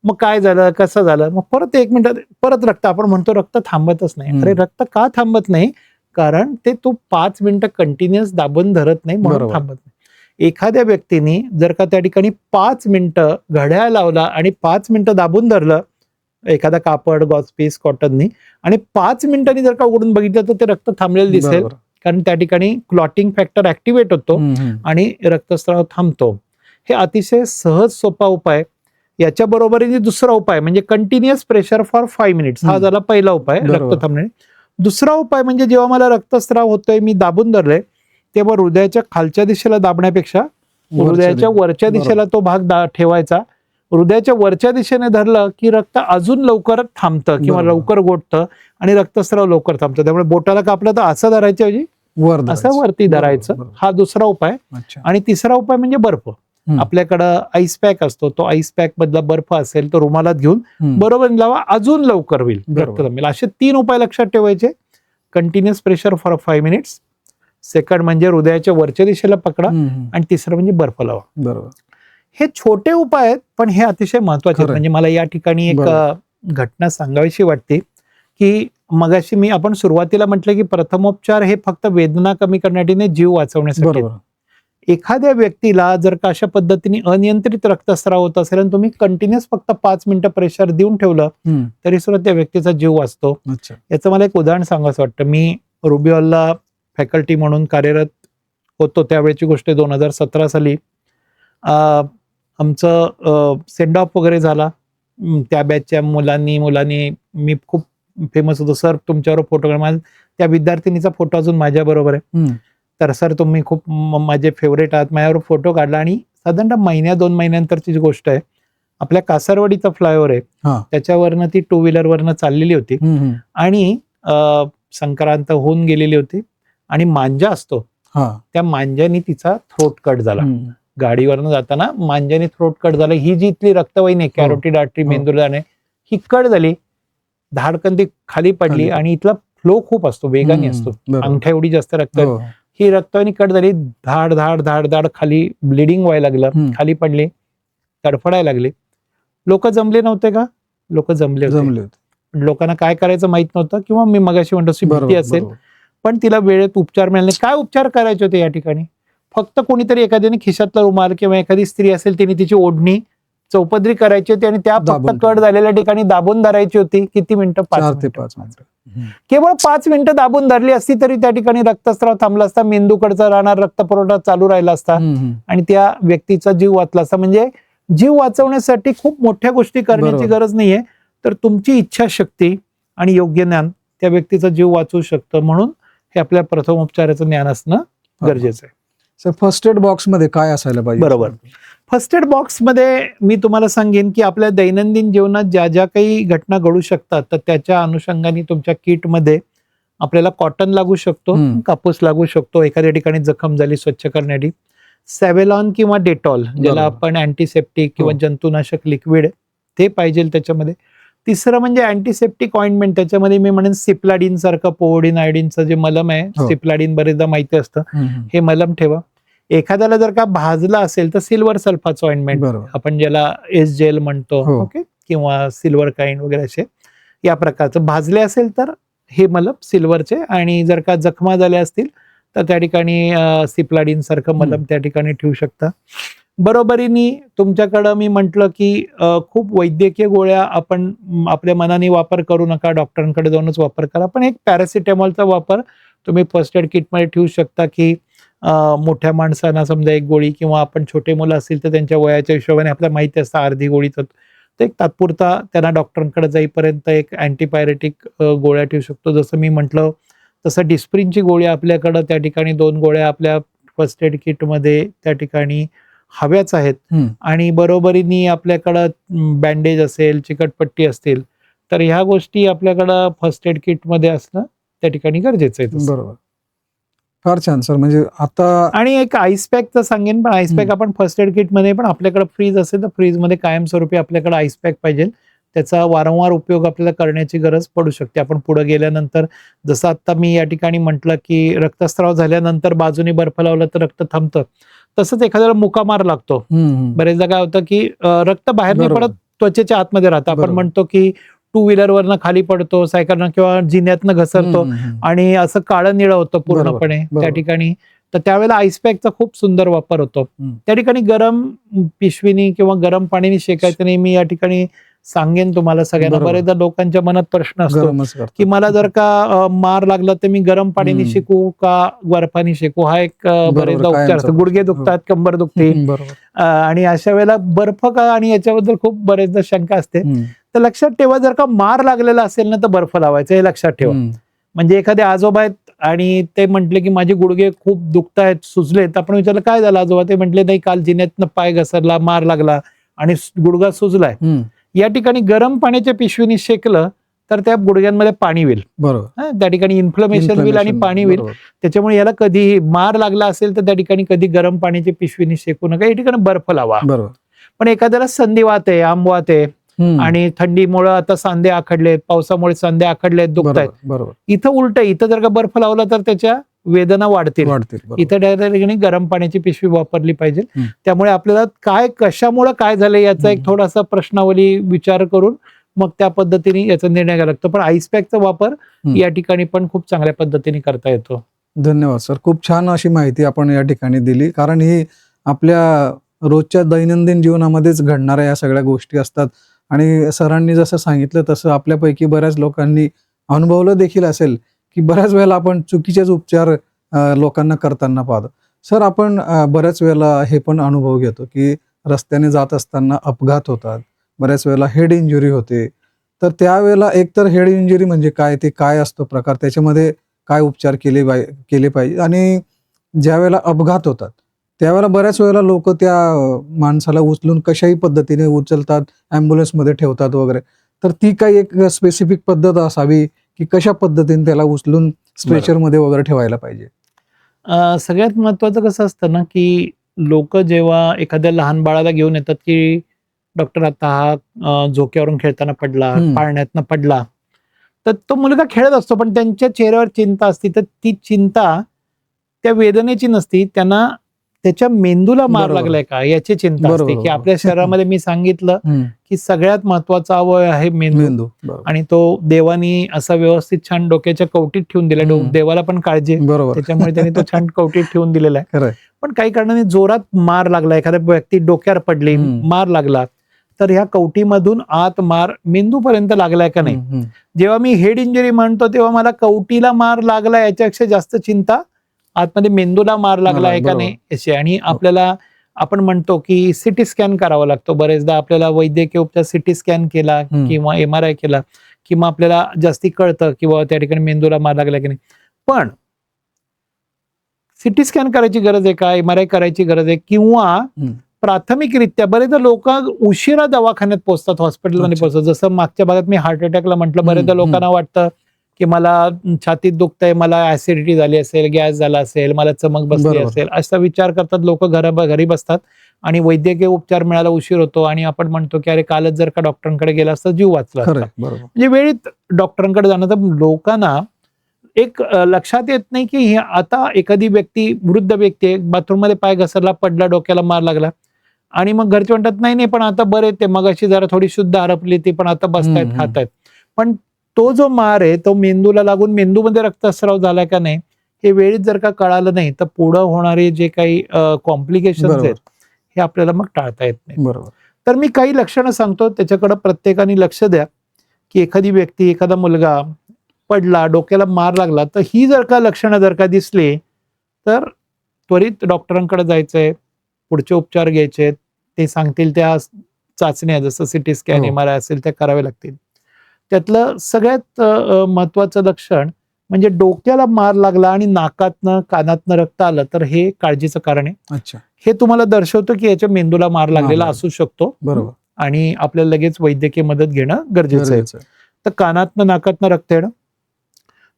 मग काय झालं, कसं झालं, मग परत 1 मिनिट, परत रक्त. आपण म्हणतो रक्त थांबतच नाही. अरे रक्त का थांबत नाही? कारण ते तू 5 मिनिटं कंटिन्युअस दाबून धरत नाही म्हणून बरोबर. थांबत नाही. एखाद्या व्यक्तीने जर का त्या ठिकाणी 5 मिनिटं घड्याळ लावला आणि 5 मिनिटं दाबून धरलं, एखादा कापड, गॉजपीस, कॉटननी, आणि 5 मिनिटांनी जर का उघडून बघितलं तर ते रक्त थांबलेलं दिसेल. बरोबर. कारण त्या ठिकाणी क्लॉटिंग फॅक्टर ऍक्टिव्हेट होतो आणि रक्तस्राव थांबतो. हे अतिशय सहज सोपा उपाय. याच्या बरोबरीने दुसरा उपाय म्हणजे कंटिन्युअस प्रेशर फॉर 5 मिनिट्स. हा झाला पहिला उपाय, बरोबर. रक्त थांबणे. दुसरा उपाय म्हणजे जेव्हा मला रक्तस्राव होतोय, मी दाबून धरलंय, तेव्हा हृदयाच्या खालच्या दिशेला दाबण्यापेक्षा हृदयाच्या वरच्या दिशेला तो भाग ठेवायचा. हृदयाच्या वरच्या दिशेने धरलं की रक्त अजून लवकर थांबतं किंवा बरोबर. लवकर गोठतं आणि रक्तस्राव लवकर थांबतं. त्यामुळे बोटाला कापलं तर असं धरायच्या ऐवजी असं वरती धरायचं. बरोबर. हा दुसरा उपाय. अच्छा. आणि तिसरा उपाय म्हणजे बर्फ. आपल्याकडं आईस पॅक असतो, तो आईस पॅक मधला बर्फ असेल तो रुमालात घेऊन बरोबर लावा, अजून लवकर होईल, रक्त थांबेल. असे 3 उपाय लक्षात ठेवायचे. Continuous pressure for 5 minutes, second म्हणजे हृदयाच्या वरच्या दिशेला पकडा, आणि तिसरं म्हणजे बर्फ लावा. बरोबर. हे छोटे उपाय आहेत, पण हे अतिशय महत्वाचे आहेत. खरंय. म्हणजे मला या ठिकाणी एक घटना सांगावीशी वाटते की मगाशी आपण सुरुवातीला म्हटलं की प्रथमोपचार हे फक्त वेदना कमी करण्यासाठी नाही, जीव वाचवण्यासाठी. बरोबर. एखाद्या व्यक्तीला जर का अशा पद्धतीने अनियंत्रित रक्तस्राव होत असेल आणि तुम्ही कंटिन्युअस फक्त 5 मिनिटं प्रेशर देऊन ठेवलं तरी सुद्धा त्या व्यक्तीचा जीव वाचतो. अच्छा. याचं मला एक उदाहरण सांगायचं वाटतं. मी रुबी हॉलला फॅकल्टी म्हणून कार्यरत होतो, त्यावेळेची गोष्ट 2017 साली. आमचं सेंड ऑफ वगैरे झाला. त्या बॅचच्या मुलांनी मी खूप फेमस होतो, सर तुमच्यावर फोटो काढा. त्या विद्यार्थिनीचा फोटो अजून माझ्या बरोबर आहे. तर सर तुम्ही खूप माझे फेवरेट आहात, माझ्यावर फोटो काढला. आणि साधारणतः 1-2 महिन्यानंतरची गोष्ट आहे. आपल्या कासारवाडीचा फ्लायओव्हर आहे, त्याच्यावरनं ती 2 व्हीलरवरनं चाललेली होती आणि संक्रांत होऊन गेलेली होती आणि मांजा असतो, त्या मांजाने तिचा थ्रोट कट झाला. गाडीवरनं जाताना मांजाने थ्रोट कट झाला. ही जी इथली रक्तवाहिनी आहे, कॅरोटिड आर्टरी, मेंदूला जाणे, ही कट झाली. धाडकन ती खाली पडली आणि इथला फ्लो खूप असतो, वेगाने असतो, अंगठ्या एवढी जास्त रक्त. ही रक्तवाहिनी कट झाली, धाड धाड धाड धाड खाली ब्लिडिंग व्हायला लागलं, खाली पडली, तडफडायला लागले. लोक जमले नव्हते का? लोक जमले होते. लोकांना काय करायचं माहित नव्हतं, किंवा मी मगाशी म्हणतो भीती असेल, पण तिला वेळेत उपचार मिळाले नाही. काय उपचार करायचे होते या ठिकाणी? फक्त कोणीतरी एखाद्याने खिशातला रुमाल किंवा एखादी स्त्री असेल तिने तिची ओढणी चौपदरी करायची होती आणि त्या फक्त कट झालेल्या ठिकाणी दाबून धरायची होती. किती मिनिटं? 4 ते 5 मिनिटं. केवळ 5 मिनिटं दाबून धरली असती तरी त्या ठिकाणी रक्तस्राव थांबला असता, मेंदूकडचा राहणार रक्तपुरवठा चालू राहिला असता आणि त्या व्यक्तीचा जीव वाचला असता. म्हणजे जीव वाचवण्यासाठी खूप मोठ्या गोष्टी करण्याची गरज नाहीये, तर तुमची इच्छाशक्ती आणि योग्य ज्ञान त्या व्यक्तीचा जीव वाचवू शकतं. म्हणून हे आपल्या प्रथमोपचाराचं ज्ञान असणं गरजेचं आहे. फर्स्ट एड बॉक्स मध्ये काय असायला पाहिजे? बरोबर. फर्स्ट एड बॉक्स मध्ये मी तुम्हाला सांगेन की आपल्या दैनंदिन जीवनात ज्या ज्या काही घटना घडू शकतात, तर त्याच्या अनुषंगाने तुमच्या किटमध्ये आपल्याला कॉटन लागू शकतो, कापूस लागू शकतो, एखाद्या ठिकाणी जखम झाली स्वच्छ करण्यासाठी सॅव्हेलॉन किंवा डेटॉल, ज्याला आपण अँटीसेप्टिक किंवा जंतुनाशक लिक्विड, ते पाहिजे त्याच्यामध्ये. तिसरं म्हणजे अँटीसेप्टिक ऑइंटमेंट, त्याच्यामध्ये मी म्हणेन सिप्लाडिन सारखं, पोव्होडिन आयोडीनचं जे मलम आहे, सिप्लाडिन बरेचदा माहिती असतं, हे मलम ठेवा. एखाद्याला जर का भाजला असेल तर सिल्वर सल्फाचं ऑइंटमेंट, आपण ज्याला एस जेल म्हणतो, ओके, किंवा सिल्वर काइंड वगैरे असे या प्रकारचं. भाजले असेल तर हे मलम सिल्वरचे, आणि जर का जखमा झाल्या असतील तर त्या ठिकाणी सिप्लाडिन सारखं मलम त्या ठिकाणी ठेवू शकता. बरोबरीने तुमच्याकडं मी म्हटलं की खूप वैद्यकीय गोळ्या आपण आपल्या मनाने वापर करू नका, डॉक्टरांकडे जाऊनच वापर करा. पण एक पॅरासिटामॉलचा वापर तुम्ही फर्स्ट एड किटमध्ये ठेवू शकता, की मोठ्या माणसांना समजा एक गोळी, किंवा आपण छोटे मुलं असतील तर त्यांच्या वयाच्या हिशोबाने आपल्याला माहिती असतं अर्धी गोळीच, तर एक तात्पुरता त्यांना डॉक्टरांकडे जाईपर्यंत एक अँटीपायरेटिक गोळ्या ठेवू शकतो. जसं मी म्हटलं तसं डिस्प्रिनची गोळी आपल्याकडं त्या ठिकाणी 2 गोळ्या आपल्या फर्स्ट एड किटमध्ये त्या ठिकाणी हव्याच आहेत हम्म. आणि बरोबरीने आपल्याकडं बँडेज असेल, चिकटपट्टी असतील, तर ह्या गोष्टी आपल्याकडं फर्स्ट एड किट मध्ये असणं त्या ठिकाणी गरजेचं आहे. बरोबर. फार छान सर. म्हणजे आता आणि एक आईस पॅकचं सांगेन, पण आईस पॅक आपण फर्स्ट एड किट मध्ये पण आपल्याकडे फ्रीज असेल तर फ्रीज मध्ये कायमस्वरूपी आपल्याकडे आईस पॅक पाहिजे. त्याचा वारंवार उपयोग आपल्याला करण्याची गरज पडू शकते. आपण पुढे गेल्यानंतर, जसं आता मी या ठिकाणी म्हटलं की रक्तस्राव झाल्यानंतर बाजूने बर्फ लावला तर रक्त थांबतं, तसंच एखाद्याला मुका मार लागतो. बरेचदा काय होतं की रक्त बाहेर नाही बरोबर. पडत, त्वचेच्या आतमध्ये राहतं. आपण बरोबर. म्हणतो की टू व्हीलरवरनं खाली पडतो, सायकलनं किंवा जिन्यातनं घसरतो आणि असं काळं निळं होतं पूर्णपणे त्या बरोबर. ठिकाणी. तर त्यावेळेला आईस पॅकचा खूप सुंदर वापर होतो. त्या ठिकाणी गरम पिशवीनी किंवा गरम पाणीने शेकायचं नाही. मी या ठिकाणी सांगेन तुम्हाला सगळ्यांना. बरोबर. बरेचदा लोकांच्या मनात प्रश्न असतो गरमच करतात. की मला जर का मार लागला तर मी गरम पाणीने शेकू का बर्फाने शेकू, हा एक बरेचदा उपचार कायमचा असतो. गुडघे दुखतात, कंबर दुखते बरोबर. आणि अशा वेळेला बर्फ का, आणि याच्याबद्दल खूप बरेचदा शंका असते. तर लक्षात ठेवा, जर का मार लागलेला असेल ना तर बर्फ लावायचं, हे लक्षात ठेवा. म्हणजे एखादे आजोबा आहेत आणि ते म्हटले की माझे गुडघे खूप दुखतायत, सुजलेत. आपण विचारलं काय झालं आजोबा, ते म्हटले नाही, काल जिन्यातनं पाय घसरला, मार लागला आणि गुडघा सुजलाय. या ठिकाणी गरम पाण्याच्या पिशवीने शेकलं तर त्या गुडघ्यांमध्ये पाणी होईल. बरोबर. त्या ठिकाणी इन्फ्लमेशन होईल आणि पाणी होईल. त्याच्यामुळे याला कधी मार लागला असेल तर त्या ठिकाणी कधी गरम पाण्याच्या पिशवीने शेकू नका, या ठिकाणी बर्फ लावा. बरोबर. पण एखाद्याला संधिवात आहे, आंबवात आहे आणि थंडीमुळे आता सांधे आखडलेत, पावसामुळे सांधे आखडलेत, दुखतायत, बरोबर. इथं उलट, इथं जर का बर्फ लावला तर त्याच्या वेदना वाढतील. इथं डायरेक्ट गरम पाण्याची पिशवी वापरली पाहिजे. त्यामुळे आपल्याला काय, कशामुळे काय झालं याचा एक थोडासा प्रश्नावली विचार करून मग त्या पद्धतीने याचा निर्णय घ्यावा लागतो. पण आईस पॅकचा वापर या ठिकाणी पण खूप चांगल्या पद्धतीने करता येतो. धन्यवाद सर. खूप छान अशी माहिती आपण या ठिकाणी दिली. कारण ही आपल्या रोजच्या दैनंदिन जीवनामध्येच घडणाऱ्या या सगळ्या गोष्टी असतात आणि सरांनी जसं सांगितलं तसं आपल्यापैकी बऱ्याच लोकांनी अनुभवलं देखील असेल की बऱ्याच वेळेला आपण चुकीचेच उपचार लोकांना करताना पाहतो. सर, आपण बऱ्याच वेळेला हे पण अनुभव घेतो की रस्त्याने जात असताना अपघात होतात, बऱ्याच वेळेला हेड इंजुरी होते. तर त्यावेळेला एकतर हेड इंजुरी म्हणजे काय, ते काय असतो प्रकार, त्याच्यामध्ये काय उपचार केले पाहिजे, आणि ज्या वेळेला अपघात होतात त्यावेळेला बऱ्याच वेळेला लोक त्या माणसाला उचलून कशाही पद्धतीने उचलतात, ॲम्ब्युलन्समध्ये ठेवतात वगैरे. तर ती काही एक स्पेसिफिक पद्धत असावी की कशा पद्धतीने त्याला उचलून स्ट्रेचरमध्ये वगैरे ठेवायला पाहिजे? सगळ्यात महत्वाचं कसं असतं ना की लोक जेव्हा एखाद्या लहान बाळाला घेऊन येतात की डॉक्टर आता हा झोक्यावरून खेळताना पडला, पाळण्यातनं पडला, तर तो मुलगा खेळत असतो पण त्यांच्या चेहऱ्यावर चिंता असते. तर ती चिंता त्या वेदनेची नसती, त्यांना त्याच्या मेंदूला मार लागलाय का याची चिंता असते. की आपल्या शरीरामध्ये मी सांगितलं की सगळ्यात महत्वाचा अवयव आहे मेंदू. आणि तो देवानी असा व्यवस्थित छान डोक्याच्या कवटीत ठेवून दिला. देवाला पण काळजी त्याच्यामुळे त्यांनी तो छान कवटीत ठेवून दिलेला आहे. पण काही कारणाने जोरात मार लागला, एखाद्या व्यक्ती डोक्यावर पडली, मार लागला, तर ह्या कवटीमधून आत मार मेंदूपर्यंत लागलाय का नाही. जेव्हा मी हेड इंजुरी म्हणतो तेव्हा मला कवटीला मार लागला याच्यापेक्षा जास्त चिंता आतमध्ये मेंदूला मार लागला आहे का नाही याची. आणि आपल्याला, आपण म्हणतो की सिटी स्कॅन करावा लागतो. बरेचदा आपल्याला वैद्यकीय उपचार सिटी स्कॅन केला किंवा MRI केला किंवा आपल्याला जास्ती कळतं किंवा त्या ठिकाणी मेंदूला मार लागला की नाही. पण सिटी स्कॅन करायची गरज आहे का, MRI करायची गरज आहे, किंवा प्राथमिकरित्या बरेचदा लोक उशिरा दवाखान्यात पोहोचतात, हॉस्पिटलमध्ये पोहोचतात. जसं मागच्या भागात मी हार्ट अटॅकला म्हटलं, बरेचदा लोकांना वाटतं की मला छातीत दुखतंय, मला ऍसिडिटी झाली असेल, गॅस झाला असेल, मला चमक बसली असेल, असा विचार करतात लोक, घरी बसतात आणि वैद्यकीय उपचार मिळायला उशीर होतो आणि आपण म्हणतो की अरे कालच जर का डॉक्टरांकडे गेला असता जीव वाचला असता. म्हणजे वेळीत डॉक्टरांकडे जाणं. तर लोकांना एक लक्षात येत नाही की आता एखादी व्यक्ती, वृद्ध व्यक्ती बाथरूम मध्ये पाय घसरला, पडला, डोक्याला मार लागला आणि मग घरचे म्हणतात नाही पण आता बरे, ते मग अशी जरा थोडी शुद्ध हरपली ती, पण आता बसतायत, खातायत. पण तो जो मार आहे तो मेंदूला लागून मेंदूमध्ये रक्तस्राव झाला का नाही हे वेळीच जर का कळालं नाही तर पुढं होणारे जे काही कॉम्प्लिकेशन आहेत हे आपल्याला मग टाळता येत नाही. तर मी काही लक्षणं सांगतो, त्याच्याकडे प्रत्येकाने लक्ष द्या. की एखादी व्यक्ती, एखादा मुलगा पडला, डोक्याला मार लागला, तर ही जर का लक्षणं जर का दिसली तर त्वरित डॉक्टरांकडे जायचंय, पुढचे उपचार घ्यायचे, ते सांगतील त्या चाचण्या, जसं सिटी स्कॅन, MRI असेल त्या कराव्या लागतील. त्यातलं सगळ्यात महत्वाचं लक्षण म्हणजे डोक्याला मार लागला आणि नाकातनं, कानातनं रक्त आलं तर हे काळजीचं कारण आहे. हे तुम्हाला दर्शवतं की याच्या मेंदूला मार लागलेला मार असू शकतो बरोबर. आणि आपल्याला लगेच वैद्यकीय मदत घेणं गरजेचं आहे. गरजेचं आहे. तर कानातनं नाकातनं रक्त येणं.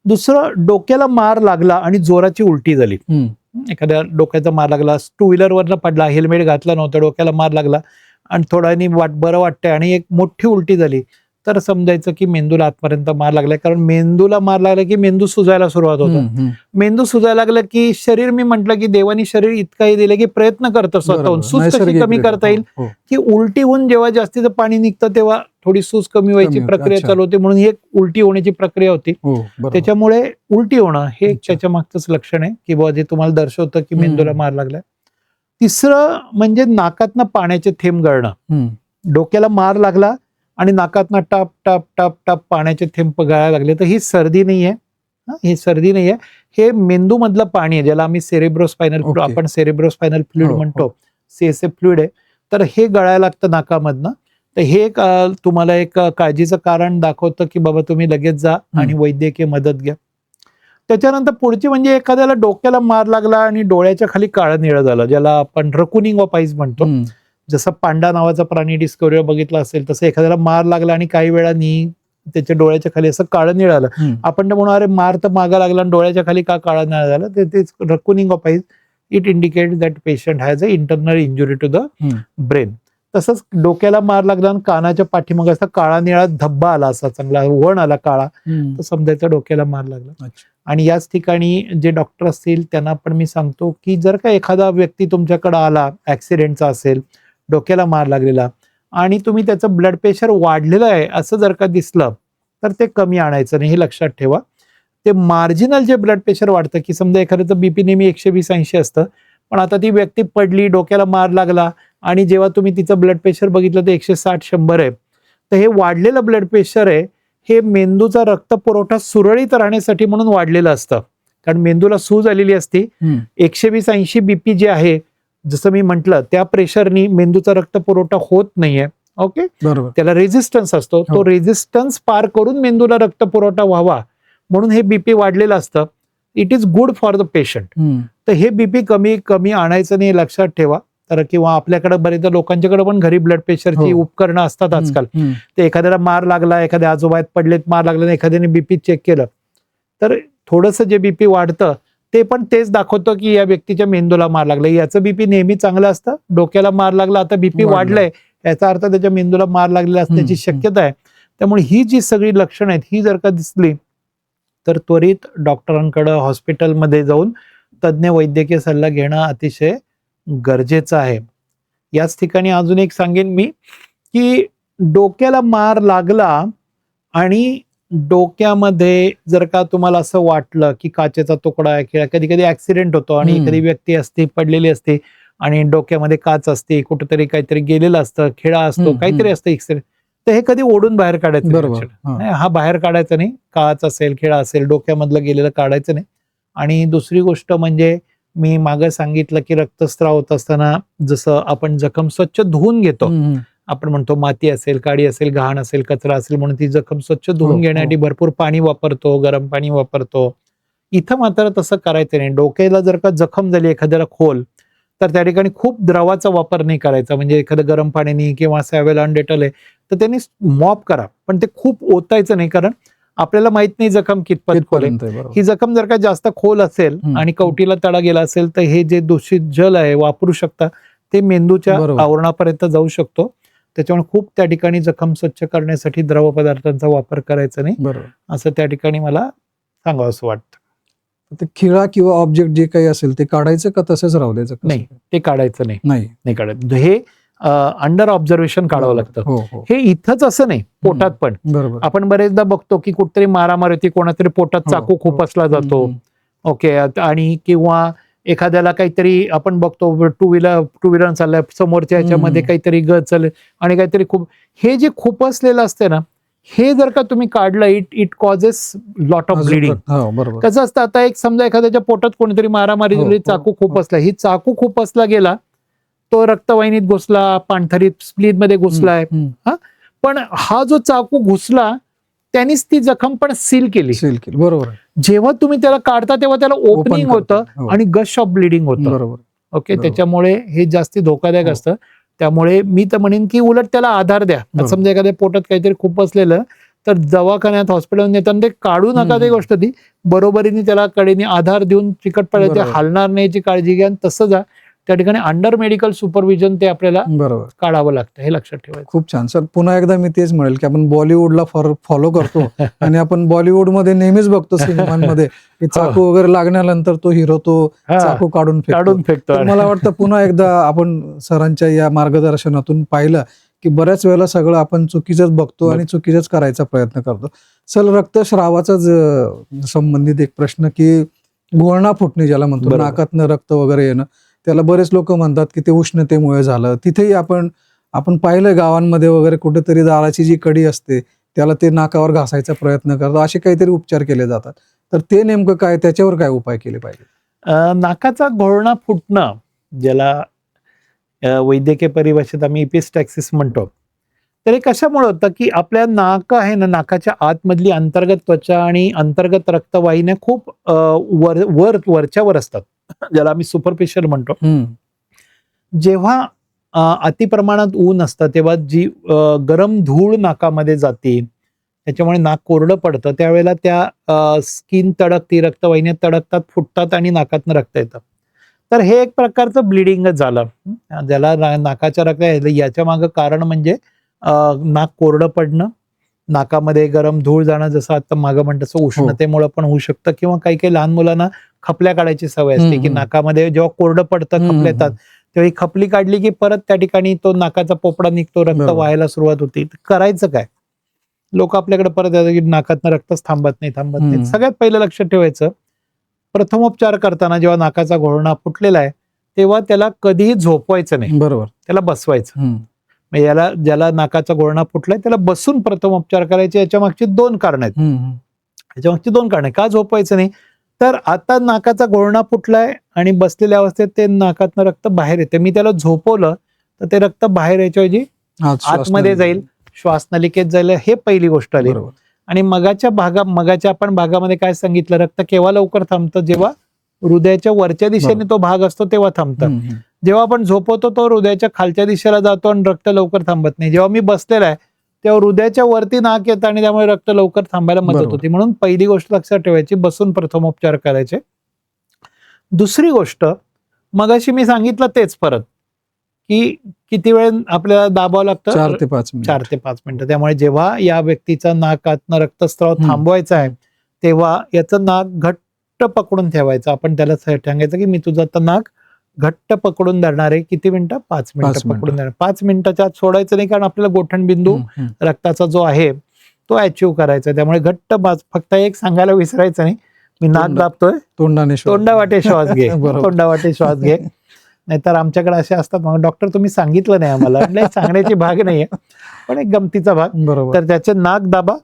दुसरं, डोक्याला मार लागला आणि जोराची उलटी झाली. एखाद्या डोक्याचा मार लागला, टू व्हीलरवरनं पडला, हेल्मेट घातलं नव्हतं, डोक्याला मार लागला आणि थोड्यानी बरं वाटतंय आणि एक मोठी उलटी झाली, तर समजायचं की मेंदूला आतपर्यंत मार लागलाय. कारण मेंदूला मार लागला की मेंदू सुजायला सुरुवात होतो. मेंदू सुजायला लागला की शरीर, मी म्हटलं की देवानी शरीर इतकंही दिलं की प्रयत्न करतं स्वतःहून सूज कशी कमी करता येईल, की उलटी होऊन जेव्हा जास्तीचं पाणी निघतं तेव्हा थोडी सूज कमी व्हायची प्रक्रिया चालू होते, म्हणून ही एक उलटी होण्याची प्रक्रिया होती. त्याच्यामुळे उलटी होणं हे एक त्याच्या मागचंच लक्षण आहे की बाबा जे तुम्हाला दर्शवतं की मेंदूला मार लागलाय. तिसरं म्हणजे नाकातनं पाण्याचे थेंब गळणं. डोक्याला मार लागला आणि नाकातनं टप टप टप टप पाण्याचे थेंब गळायला लागले, तर ही सर्दी नाहीये. ही सर्दी नाहीये, हे मेंदू मधलं पाणी आहे, ज्याला आम्ही सेरेब्रोस्पायनल फ्लुइड, आपण सेरेब्रोस्पायनल फ्लुइड म्हणतो, सीएसएफ फ्लुइड आहे. तर हे गळायला लागतं नाकामधनं. तर हे तुम्हाला एक काळजीचं कारण दाखवतं की बाबा तुम्ही लगेच जा आणि वैद्यकीय मदत घ्या. त्याच्यानंतर पुढची म्हणजे एखाद्याला डोक्याला मार लागला आणि डोळ्याच्या खाली काळं निळं झालं, ज्याला आपण रकुनिंग ऑफ आईज म्हणतो. जसं पांडा नावाचा प्राणी डिस्कवरीवर बघितला असेल, तसं एखाद्याला मार लागला आणि काही वेळानी त्याच्या डोळ्याच्या खाली असं काळं निळं आलं. आपण तर म्हणू अरे मार तर मागा लागला आणि डोळ्याच्या खाली का काळं निळं झालं, ते raccooning of eyes. It indicate that patient has a internal injury to the brain. तसंच डोक्याला मार लागला आणि कानाच्या पाठीमागे असा काळा निळा धब्बा आला, असा चांगला वण आला काळा, तर समजायचं डोक्याला मार लागला. आणि याच ठिकाणी जे डॉक्टर असतील त्यांना पण मी सांगतो की जर का एखादा व्यक्ती तुमच्याकडे आला, ऍक्सिडेंटचा असेल, डोक्याला मार लागलेला, आणि तुम्ही त्याचं ब्लड प्रेशर वाढलेलं आहे असं जर का दिसलं, तर ते कमी आणायचं नाही, हे लक्षात ठेवा. ते मार्जिनल जे ब्लड प्रेशर वाढतं, की समजा एखाद्याचं बीपी नेहमी 120-80 असतं, पण आता ती व्यक्ती पडली, डोक्याला मार लागला आणि जेव्हा तुम्ही तिचं ब्लड प्रेशर बघितलं तर 160-100 आहे. तर हे वाढलेलं ब्लड प्रेशर आहे, हे मेंदूचा रक्तपुरवठा सुरळीत राहण्यासाठी म्हणून वाढलेलं असतं. कारण मेंदूला सूज आलेली असते. 120-80 बीपी जे आहे, जसं मी म्हटलं, त्या प्रेशरनी मेंदूचा रक्तपुरवठा होत नाहीये. ओके, बरोबर. त्याला रेझिस्टन्स असतो, तो रेझिस्टन्स पार करून मेंदूला रक्तपुरवठा व्हावा म्हणून हे बीपी वाढलेलं असतं. It is good for the patient. तर हे बीपी कमी आणायचं नाही, लक्षात ठेवा. तर किंवा आपल्याकडे बरेचदा लोकांच्याकडे पण घरी ब्लड प्रेशरची उपकरणं असतात आजकाल. ते एखाद्याला मार लागला, एखाद्या आजोबात पडलेत, मार लागला, एखाद्याने बीपी चेक केलं, तर थोडंसं जे बीपी वाढतं ते पण तेच दाखवतं की या व्यक्तीच्या मेंदूला मार लागला. याचं बीपी नेहमी चांगलं असतं, डोक्याला मार लागला, आता बीपी वाढलंय, याचा अर्थ त्याच्या मेंदूला मार लागलेला असण्याची शक्यता आहे. त्यामुळे ही जी सगळी लक्षणं आहेत, ही जर का दिसली तर त्वरित डॉक्टरांकडे, हॉस्पिटलमध्ये जाऊन तज्ज्ञ वैद्यकीय सल्ला घेणं अतिशय गरजेचं आहे. याच ठिकाणी अजून एक सांगेन मी की डोक्याला मार लागला आणि डोक्यामध्ये जर का तुम्हाला असं वाटलं की काचेचा तुकडा आहे, किंवा कधी कधी ऍक्सिडेंट होतो आणि एखादी व्यक्ती असते, पडलेली असते आणि डोक्यामध्ये काच असते, कुठेतरी काहीतरी गेलेलं असतं, खिळा असतो, काहीतरी असतं ऍक्सिडेंट, तर हे कधी ओढून बाहेर काढायचं. हा बाहेर काढायचं नाही. काच असेल, खिळा असेल, डोक्यामधलं गेलेलं काढायचं नाही. आणि दुसरी गोष्ट म्हणजे मी मागे सांगितलं की रक्तस्राव होत असताना जसं आपण जखम स्वच्छ धुवून घेतो, आपण म्हणतो माती असेल, काडी असेल, घाण असेल, कचरा असेल म्हणून ती जखम स्वच्छ धुवून घेण्यासाठी भरपूर पाणी वापरतो, गरम पाणी वापरतो. इथं मात्र तसं करायचं नाही. डोक्याला जर का जखम झाली एखाद्याला खोल, तर त्या ठिकाणी खूप द्रवाचा वापर नाही करायचा. म्हणजे एखादं गरम पाण्याने किंवा सॅव्हलॉन डेटॉल आहे तर त्यांनी मॉप करा, पण ते खूप ओतायचं नाही, कारण आपल्याला माहित नाही जखम कितपत खोल आहे. ही जखम जर का जास्त खोल असेल आणि कवटीला तडा गेला असेल तर हे जे दूषित जल आहे वापरू शकता, ते मेंदूच्या आवरणापर्यंत जाऊ शकतो. त्याच्यामुळे खूप त्या ठिकाणी जखम स्वच्छ करण्यासाठी द्रव पदार्थांचा वापर करायचा नाही, असं त्या ठिकाणी मला सांगावं असं वाटतं. ते खिळा किंवा ऑब्जेक्ट जे काही असेल ते काढायचं का तसंच राहू द्यायचं? नाही, ते काढायचं नाही काढायचं. हे अंडर ऑब्झर्वेशन काढावं लागतं. हे इथंच असं नाही, पोटात पण. आपण बरेचदा बघतो की कुठतरी मारामारी होती, कोणातरी पोटात चाकू खूप असला जातो. ओके, आणि किंवा एखाद्याला काहीतरी आपण बघतो टू व्हीलर चाललंय, समोरच्या ह्याच्यामध्ये काहीतरी गज चालले आणि काहीतरी खूप, हे जे खूप असलेलं असते ना, हे जर का तुम्ही काढलं, it causes lot of bleeding. कसं असतं, आता एक समजा एखाद्याच्या पोटात कोणीतरी मारामारी झाली, चाकू खूप असला, ही चाकू खूप असला गेला, तो रक्तवाहिनीत घुसला, पाणथरीत स्प्लीन मध्ये घुसलाय, पण हा जो चाकू घुसला त्यांनीच ती जखम पण सील केली. बरोबर. जेव्हा तुम्ही त्याला काढता तेव्हा त्याला ओपनिंग होतं आणि गश ऑफ ब्लिडिंग होतं. ओके, बरोबर. त्याच्यामुळे हे जास्ती धोकादायक हो. असतं. त्यामुळे मी तर म्हणेन की उलट त्याला आधार द्या. बरोबर. समजा एखाद्या पोटात काहीतरी खूप असलेलं, तर दवाखान्यात हॉस्पिटल नेताना ते काढू नका, ती गोष्ट ती बरोबरीने त्याला कडेने आधार देऊन चिकट पडले ते बरोबर. हालणार नाही याची काळजी घ्या. आणि तसं जा त्या ठिकाणी अंडर मेडिकल सुपरविजन ते आपल्याला बरोबर. काढावं लागतं, हे लक्षात ठेवायचं. खूप छान सर. पुन्हा एकदा मी तेच म्हणेल की आपण बॉलिवूडला फॉलो करतो आणि आपण बॉलिवूडमध्ये नेहमीच बघतो सिनेमांमध्ये की चाकू वगैरे लागल्यानंतर तो हिरो तो हा, चाकू काढून फेकतो. काढून फेकतो. तर मला वाटतं पुन्हा एकदा आपण सरांच्या या मार्गदर्शनातून पाहिलं की बऱ्याच वेळेला सगळं आपण चुकीचंच बघतो आणि चुकीचंच करायचा प्रयत्न करतो. सर, रक्तस्रावाचाच संबंधित एक प्रश्न की गुळणा फुटणे ज्याला म्हणतो, बरोबर. नाकातनं रक्त वगैरे येणं, त्याला बरेच लोक म्हणतात की ते उष्णतेमुळे झालं. तिथेही आपण पाहिलं गावांमध्ये वगैरे कुठेतरी दाराची जी कडी असते त्याला ते नाकावर घासायचा प्रयत्न करतात, असे काहीतरी उपचार केले जातात. तर ते नेमकं काय, त्याच्यावर काय उपाय केले पाहिजे? नाकाचा घोळणा फुटणं, ज्याला वैद्यकीय परिभाषेत आम्ही इपिस्टॅक्सिस म्हणतो, तर हे कशामुळे होतं की आपल्या नाक आहे ना, नाकाच्या आतमधली अंतर्गत त्वचा आणि अंतर्गत रक्तवाहिन्या खूप वरच्यावर असतात, ज्याला आम्ही सुपरफिशियल म्हणतो. जेव्हा अतिप्रमाणात ऊन असतं तेव्हा जी गरम धूळ नाकामध्ये जाते, त्याच्यामुळे नाक कोरडं पडतं, त्यावेळेला त्या स्किन तडकती, रक्तवाहिन्या तडकतात, फुटतात आणि नाकातनं रक्त येतं. तर हे एक प्रकारचं ब्लिडिंगच झालं, ज्याला नाकाच्या रक्त याच्या मागं कारण म्हणजे नाक कोरडं पडणं, नाकामध्ये गरम धूळ जाणं, जसं आता मागं म्हणतं तसं उष्णतेमुळे पण होऊ शकतं, किंवा काही काही लहान मुलांना खपल्या काढायची सवय असते की नाकामध्ये जेव्हा कोरडं पडतं, खपल्या येतात, तेव्हा ही खपली काढली की परत त्या ठिकाणी तो नाकाचा पोपडा निघतो, रक्त व्हायला सुरुवात होती. करायचं काय? लोक आपल्याकडे परत येतात की नाकातनं रक्तच थांबत नाही. सगळ्यात पहिलं लक्षात ठेवायचं, प्रथमोपचार करताना जेव्हा नाकाचा घोळणा फुटलेला आहे तेव्हा त्याला कधीही झोपवायचं नाही, बरोबर, त्याला बसवायचं. याला ज्याला नाकाचा घोळणा फुटलाय त्याला बसून प्रथमोपचार करायचे. याच्या मागची 2 कारणं आहेत. याच्या मागची 2 कारणं का झोपवायचं नाही, तर आता नाकाचा घोळणा फुटलाय आणि बसलेल्या अवस्थेत ते नाकातनं रक्त बाहेर येते. मी त्याला झोपवलं तर ते रक्त बाहेर यायच्याऐवजी आतमध्ये जाईल, श्वासनलिकेत जाईल, हे पहिली गोष्ट आली. आणि मगाच्या आपण भागामध्ये काय सांगितलं, रक्त केव्हा लवकर थांबतं, जेव्हा हृदयाच्या वरच्या दिशेने तो भाग असतो तेव्हा थांबतं. जेव्हा आपण झोपवतो तो हृदयाच्या खालच्या दिशेला जातो आणि रक्त लवकर थांबत नाही. जेव्हा मी बसलेला आहे तेव्हा हृदयाच्या वरती नाक येतं आणि त्यामुळे रक्त लवकर थांबायला मदत होती. म्हणून पहिली गोष्ट लक्षात ठेवायची, बसून प्रथमोपचार करायचे. दुसरी गोष्ट, मगाशी मी सांगितलं तेच परत, की किती वेळ आपल्याला दाबावं लागतं, 4 ते 5 मिनिट. 4 ते 5 मिनिटं. त्यामुळे जेव्हा या व्यक्तीचा नाकातनं रक्तस्राव थांबवायचा आहे तेव्हा याचं नाक घट्ट पकडून ठेवायचं. आपण त्याला सांगायचं की मी तुझं आता नाक घट्ट पकडून धरणार आहे. किती मिनिटं? 5 मिनिटं पकडून धरणार. 5 मिनिटाच्या आत सोडायचं नाही, कारण आपल्याला गोठणबिंदू रक्ताचा जो आहे तो अचीव्ह करायचा. त्यामुळे घट्ट फक्त एक सांगायला विसरायचं नाही, मी नाक दाबतोय, तोंडावाटे श्वास घे, तोंडावाटे श्वास घे. नाहीतर आमच्याकडे असे असतात, मग डॉक्टर तुम्ही सांगितलं नाही आम्हाला, सांगण्याची भाग नाहीये पण एक गमतीचा भाग. तर त्याचे नाक दाबा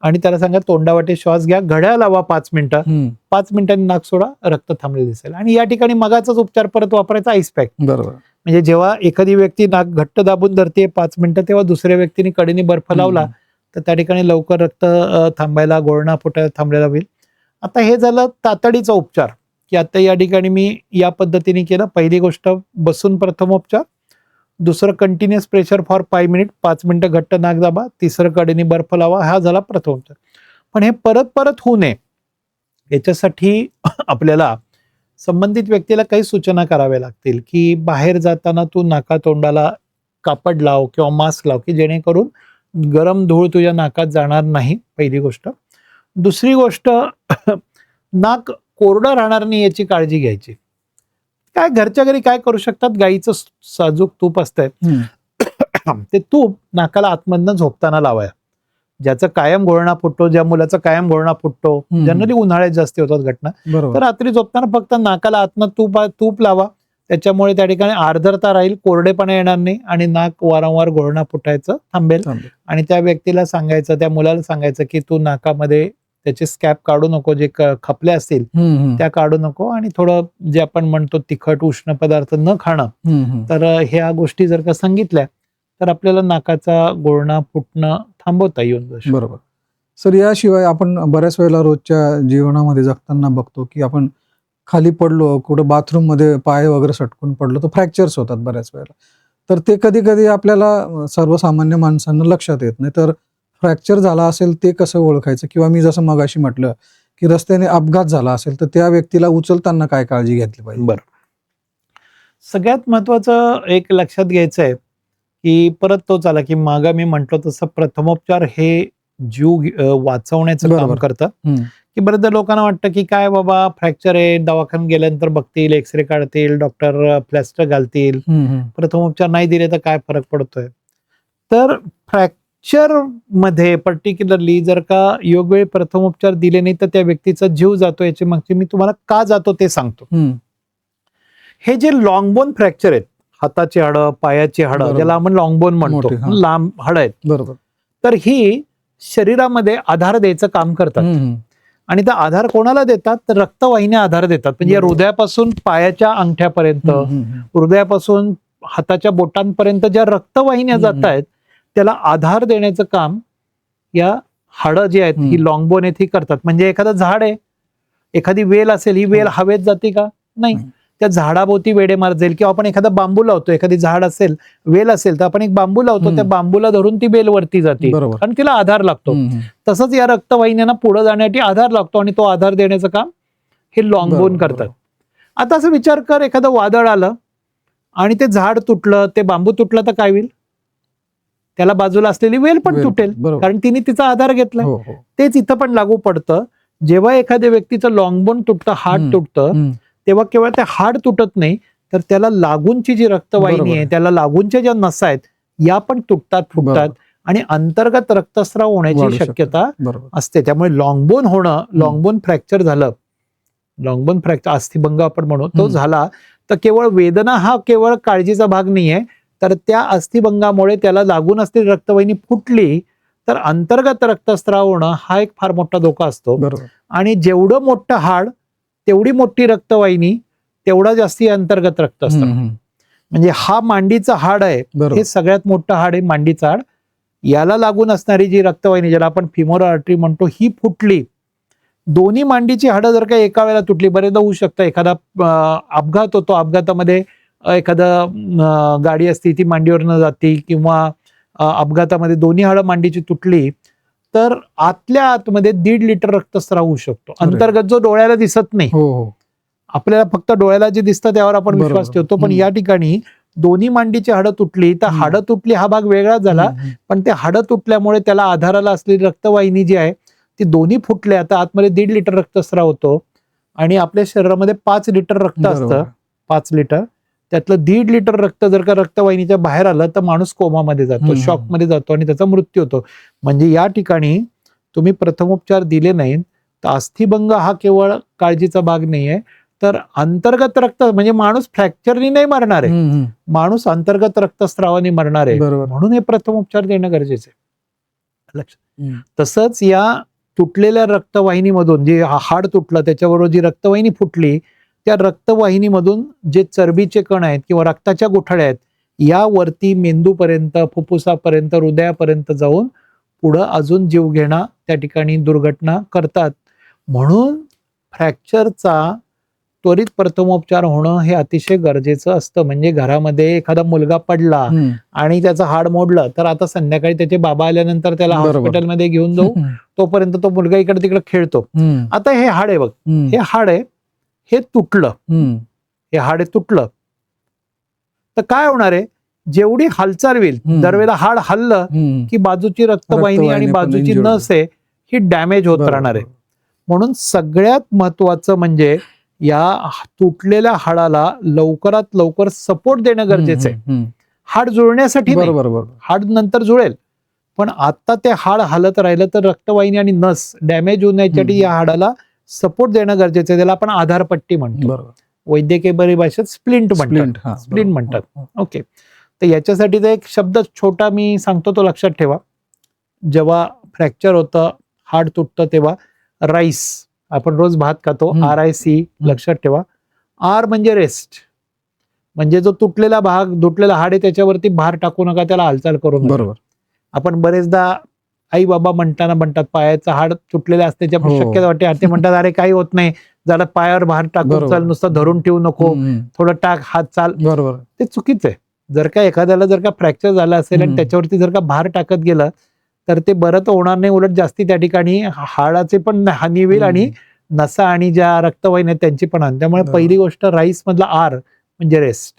आणि त्याला सांगा तोंडावाटे श्वास घ्या, घड्याळ लावा 5 मिनिटं, 5 मिनिटांनी नाक सोडा, रक्त थांबलेलं दिसेल. आणि या ठिकाणी मगाचाच उपचार परत वापरायचा, आईस पॅक. म्हणजे जेव्हा एखादी व्यक्ती नाक घट्ट दाबून धरते 5 मिनिटं, तेव्हा दुसऱ्या व्यक्तीने कडेने बर्फ लावला तर त्या ठिकाणी लवकर रक्त थांबायला, घोळणा फुटायला थांबलेला होईल. आता हे झालं तातडीचा उपचार, की आता या ठिकाणी मी या पद्धतीने केलं. पहिली गोष्ट बसून प्रथमोपचार, दुसरं कंटिन्युअस प्रेशर फॉर 5 मिनिट, 5 मिनिटं घट्ट नाक दाबा, तिसरं कडेने बर्फ लावा, हा झाला प्रथमोपचार. पण हे परत परत होऊ नये याच्यासाठी आपल्याला संबंधित व्यक्तीला काही सूचना कराव्या लागतील, की बाहेर जाताना तू नाका तोंडाला कापड लाव किंवा मास्क लाव, की जेणेकरून गरम धूळ तुझ्या नाकात जाणार नाही, पहिली गोष्ट. दुसरी गोष्ट, नाक कोरडं राहणार नाही याची काळजी घ्यायची. काय घरच्या घरी काय करू शकतात, गाईचं साजूक तूप असतंय ते तूप नाकाला आतमधनं झोपताना लावाय. ज्याचं कायम घोळणा फुटतो, ज्या मुलाचा कायम घोळणा फुटतो, जनरली उन्हाळ्यात जास्ती होतात घटना, तर रात्री झोपताना फक्त नाकाला आतनं तूप लावा. त्याच्यामुळे त्या ठिकाणी आर्द्रता राहील, कोरडेपणा येणार नाही आणि नाक वारंवार घोळणा फुटायचं थांबेल. आणि त्या व्यक्तीला सांगायचं, त्या मुलाला सांगायचं की तू नाकामध्ये त्याचे स्कॅप काढू नको, जे खपल्या असतील त्या काढू नको, आणि थोडं जे आपण म्हणतो तिखट उष्ण पदार्थ न खाणं. तर ह्या गोष्टी जर का सांगितल्या तर आपल्याला नाकाचा घोळणा फुटणं थांबवता येऊन जाऊ. बरोबर सर. याशिवाय आपण बऱ्याच वेळेला रोजच्या जीवनामध्ये जगताना बघतो की आपण खाली पडलो, कुठं बाथरूम मध्ये पाय वगैरे सटकून पडलो तर फ्रॅक्चर्स होतात बऱ्याच वेळेला. तर ते कधी कधी आपल्याला सर्वसामान्य माणसांना लक्षात येत नाही. तर फ्रॅक्चर झाला असेल ते कसं ओळखायचं, किंवा मी जसं मगाशी म्हटलं की रस्त्याने अपघात झाला असेल तर त्या व्यक्तीला उचलताना काय काळजी घेतली पाहिजे? बरं. सगळ्यात महत्वाचं एक लक्षात घ्यायचं आहे की परत तोच आला की मागा मी म्हटलं तसं प्रथमोपचार हे जीव वाचवण्याचं काम बरोबर. करतं. हम्म. की बरेचदा लोकांना वाटतं की काय बाबा फ्रॅक्चर आहे, दवाखान्यात गेल्यानंतर बघतील, एक्सरे काढतील, डॉक्टर प्लॅस्टर घालतील, प्रथमोपचार नाही दिले तर काय फरक पडतोय. तर फ्रॅक्चर मध्ये पर्टिक्युलरली जर का योग्य वेळी प्रथमोपचार दिले नाही तर त्या व्यक्तीचा जीव जातो. याची मागची मी तुम्हाला का जातो ते सांगतो. हे जे लॉंग बोन फ्रॅक्चर आहेत, हाताची हाडं, पायाची हाडं, बरोबर. ज्याला आपण लॉंग बोन म्हणतो, मोठी, हां. लांब हाडं आहेत, बरोबर. तर ही शरीरामध्ये आधार द्यायचं काम करतात. आणि त्या आधार कोणाला देतात? तर रक्तवाहिन्या आधार देतात. म्हणजे बरोबर. हृदयापासून पायाच्या अंगठ्यापर्यंत, हृदयापासून हाताच्या बोटांपर्यंत ज्या रक्तवाहिन्या जात आहेत त्याला आधार देण्याचं काम या हाडं जी आहेत ही लॉंग बोन आहेत ही करतात. म्हणजे एखादं झाड आहे, एखादी वेल असेल, ही वेल हवेत जाते का? नाही. त्या झाडाभोवती वेडे मार जाईल. किंवा आपण एखादा बांबू लावतो, एखादी झाड असेल, वेल असेल तर आपण एक बांबू लावतो, त्या बांबूला धरून ती वेल वरती जाते आणि तिला आधार लागतो. तसंच या रक्तवाहिन्यांना पुढे जाण्यासाठी आधार लागतो आणि तो आधार देण्याचं काम हे लॉंग बोन करतात. आता असं विचार कर, एखादं वादळ आलं आणि ते झाड तुटलं, ते बांबू तुटलं तर काय होईल? त्याला बाजूला असलेली वेल पण तुटेल, कारण तिने तिचा आधार घेतलाय. तेच इथं पण लागू पडतं. जेव्हा एखाद्या व्यक्तीचं लॉंग बोन तुटतं, हाड तुटतं, तेव्हा केवळ ते हाड तुटत नाही तर त्याला लागूनची जी रक्तवाहिनी आहे, त्याला लागूनच्या ज्या नसा आहेत या पण तुटतात, फुटतात आणि अंतर्गत रक्तस्राव होण्याची शक्यता असते. त्यामुळे लॉंग बोन होणं, लॉंग बोन फ्रॅक्चर झालं, लॉंग बोन फ्रॅक्चर अस्थिभंग आपण म्हणू, तो झाला तर केवळ वेदना हा केवळ काळजीचा भाग नाहीये, तर त्या अस्थिभंगामुळे त्याला लागून असलेली रक्तवाहिनी फुटली तर अंतर्गत रक्तस्राव होणं हा एक फार मोठा धोका असतो. आणि जेवढं मोठं हाड तेवढी मोठी रक्तवाहिनी, तेवढा जास्ती अंतर्गत रक्तस्राव. म्हणजे हा मांडीचं हाड आहे, हे सगळ्यात मोठं हाड आहे, मांडीचं हाड. याला लागून असणारी जी रक्तवाहिनी, ज्याला आपण फिमोरल आर्टरी म्हणतो, ही फुटली. दोन्ही मांडीची हाडं जर का एका वेळेला तुटली, बरेचदा होऊ शकतं एखादा अपघात होतो, अपघातामध्ये एखादा गाडी असती ती मांडीवरनं जाते किंवा अपघातामध्ये दोन्ही हाडं मांडीची तुटली तर आतल्या आतमध्ये 1.5 लिटर रक्तस्राव होऊ शकतो. अंतर्गत जो डोळ्याला दिसत नाही, आपल्याला फक्त डोळ्याला जे दिसतं त्यावर आपण विश्वास ठेवतो, पण या ठिकाणी दोन्ही मांडीची हाडं तुटली तर हाडं तुटली हा भाग वेगळा झाला, पण ते हाडं तुटल्यामुळे त्याला आधाराला असलेली रक्तवाहिनी जी आहे ती दोन्ही फुटल्या, आता आतमध्ये 1.5 लिटर रक्तस्राव होतो. आणि आपल्या शरीरामध्ये 5 लिटर रक्त असतं, 5 लिटर, त्यातलं 1.5 लिटर रक्त जर का रक्तवाहिनीच्या बाहेर आलं तर माणूस कोमामध्ये जातो, शॉक मध्ये जातो आणि त्याचा मृत्यू होतो. म्हणजे या ठिकाणी तुम्ही प्रथमोपचार दिले नाही तर अस्थिभंग हा केवळ काळजीचा भाग नाहीये, तर अंतर्गत रक्त, म्हणजे माणूस फ्रॅक्चरनी नाही मरणार आहे, माणूस अंतर्गत रक्तस्रावाने मरणार आहे. म्हणून हे प्रथमोपचार देणं गरजेचं आहे. लक्षात. तसंच या तुटलेल्या रक्तवाहिनीमधून, जे हाड तुटलं त्याच्याबरोबर जी रक्तवाहिनी फुटली, त्या रक्तवाहिनीमधून जे चरबीचे कण आहेत किंवा रक्ताच्या गुठळ्या आहेत यावरती मेंदूपर्यंत, फुफ्फुसापर्यंत, हृदयापर्यंत जाऊन पुढं अजून जीवघेणा त्या ठिकाणी दुर्घटना करतात. म्हणून फ्रॅक्चरचा त्वरित प्रथमोपचार होणं हे अतिशय गरजेचं असतं. म्हणजे घरामध्ये एखादा मुलगा पडला आणि त्याचं हाड मोडलं तर आता संध्याकाळी त्याचे बाबा आल्यानंतर त्याला हॉस्पिटलमध्ये घेऊन जाऊ, तोपर्यंत तो मुलगा इकडे तिकडे खेळतो. आता हे हाड आहे बघ, हे हाड आहे, हे तुटलं, हे हाड तुटलं तर काय होणार आहे? जेवढी हालचाल होईल, दरवेळेला हाड हल्लं की बाजूची रक्तवाहिनी आणि बाजूची नस आहे ही डॅमेज होत राहणार आहे. म्हणून सगळ्यात महत्वाचं म्हणजे या तुटलेल्या हाडाला लवकरात लवकर सपोर्ट देणं गरजेचं आहे. हाड जुळण्यासाठी हाड नंतर जुळेल, पण आता ते हाड हालत राहिलं तर रक्तवाहिनी आणि नस डॅमेज होण्यासाठी या हाडाला सपोर्ट देणं गरजेचं आहे. त्याला आपण आधारपट्टी म्हणतो, वैद्यकीय भाषेत स्प्लिंट म्हणतात. ओके. तर याच्यासाठी एक शब्द छोटा मी सांगतो, तो लक्षात ठेवा. जेव्हा फ्रॅक्चर होतं, हाड तुटतं, तेव्हा राईस, आपण रोज भात खातो, RIC, लक्षात ठेवा. R म्हणजे रेस्ट, म्हणजे जो तुटलेला भाग, तुटलेला हाड आहे त्याच्यावरती भार टाकू नका, त्याला हालचाल करू नका. आपण बरेचदा आई बाबा म्हणतात पायाचं हाड तुटलेलं असते, शक्यता वाटते, ते म्हणतात अरे काही होत नाही, जरा पायावर भार टाकून बरोबर. चाल, नुसतं धरून ठेवू नको, थोडं टाक, हात चाल, बरोबर. ते चुकीचं आहे. जर का एखाद्याला जर का फ्रॅक्चर झाला असेल आणि त्याच्यावरती जर का भार टाकत गेलं तर ते बरं तर होणार नाही, उलट जास्ती त्या ठिकाणी हाडाचे पण हानी होईल आणि नसा आणि ज्या रक्तवाहिन्या आहेत त्यांची पण हानी. त्यामुळे पहिली गोष्ट राईस मधला आर म्हणजे रेस्ट.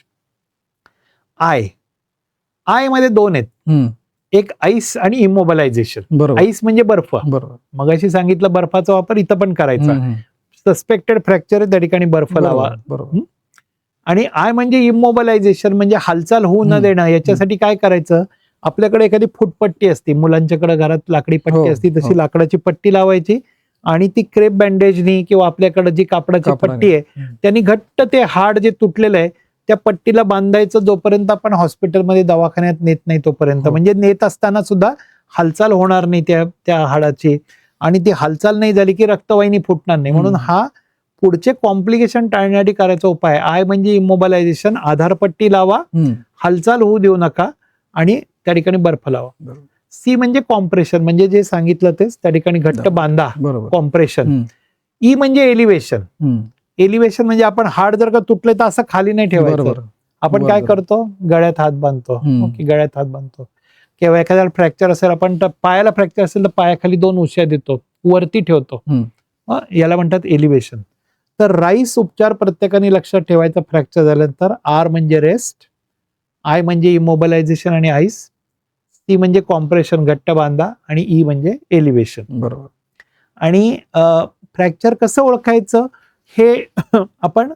आय मध्ये दोन आहेत, एक आईस आणि इमोबलायझेशन. बरोबर. आईस म्हणजे बर्फ. बरोबर. मगाशी सांगितलं बर्फाचा वापर इथं पण करायचा. सस्पेक्टेड फ्रॅक्चर आहे त्या ठिकाणी बर्फ लावा. बरोबर. आणि आय म्हणजे इमोबलायझेशन म्हणजे हालचाल होऊ न देणं. याच्यासाठी काय करायचं, आपल्याकडे एखादी फुटपट्टी असते, मुलांच्याकडे घरात लाकडी पट्टी असते, तशी लाकडाची पट्टी लावायची आणि ती क्रेप बँडेजनी किंवा आपल्याकडे जी कापडाची पट्टी आहे त्यांनी घट्ट ते हाड जे तुटलेलं आहे त्या पट्टीला बांधायचं, जोपर्यंत आपण हॉस्पिटलमध्ये दवाखान्यात नेत नाही तोपर्यंत. म्हणजे नेत असताना सुद्धा हालचाल होणार नाही त्या हाडाची, आणि ती हालचाल नाही झाली की रक्तवाहिनी फुटणार नाही. म्हणून हा पुढचे कॉम्प्लिकेशन टाळण्यासाठी करायचा उपाय. आय म्हणजे इमोबलायझेशन, आधारपट्टी लावा, हालचाल होऊ देऊ नका आणि त्या ठिकाणी बर्फ लावा. सी म्हणजे कॉम्प्रेशन, म्हणजे जे सांगितलं तेच, त्या ठिकाणी घट्ट बांधा, कॉम्प्रेशन. ई म्हणजे एलिव्हेशन. एलिव्हेशन म्हणजे आपण हाड जर का तुटले तर असं खाली नाही ठेवायचं. आपण काय करतो, गळ्यात हात बांधतो. ओके, गळ्यात हात बांधतो. किंवा एखाद्याला फ्रॅक्चर असेल, आपण पायाला फ्रॅक्चर असेल तर पायाखाली दोन उश्या देतो, वरती ठेवतो, याला म्हणतात एलिव्हेशन. तर राईस उपचार प्रत्येकाने लक्षात ठेवायचा फ्रॅक्चर झाल्यानंतर. आर म्हणजे रेस्ट, आय म्हणजे इमोबलायझेशन आणि आईस, सी म्हणजे कॉम्प्रेशन घट्ट बांधा, आणि ई म्हणजे एलिव्हेशन. बरोबर. आणि फ्रॅक्चर कसं ओळखायचं हे आपण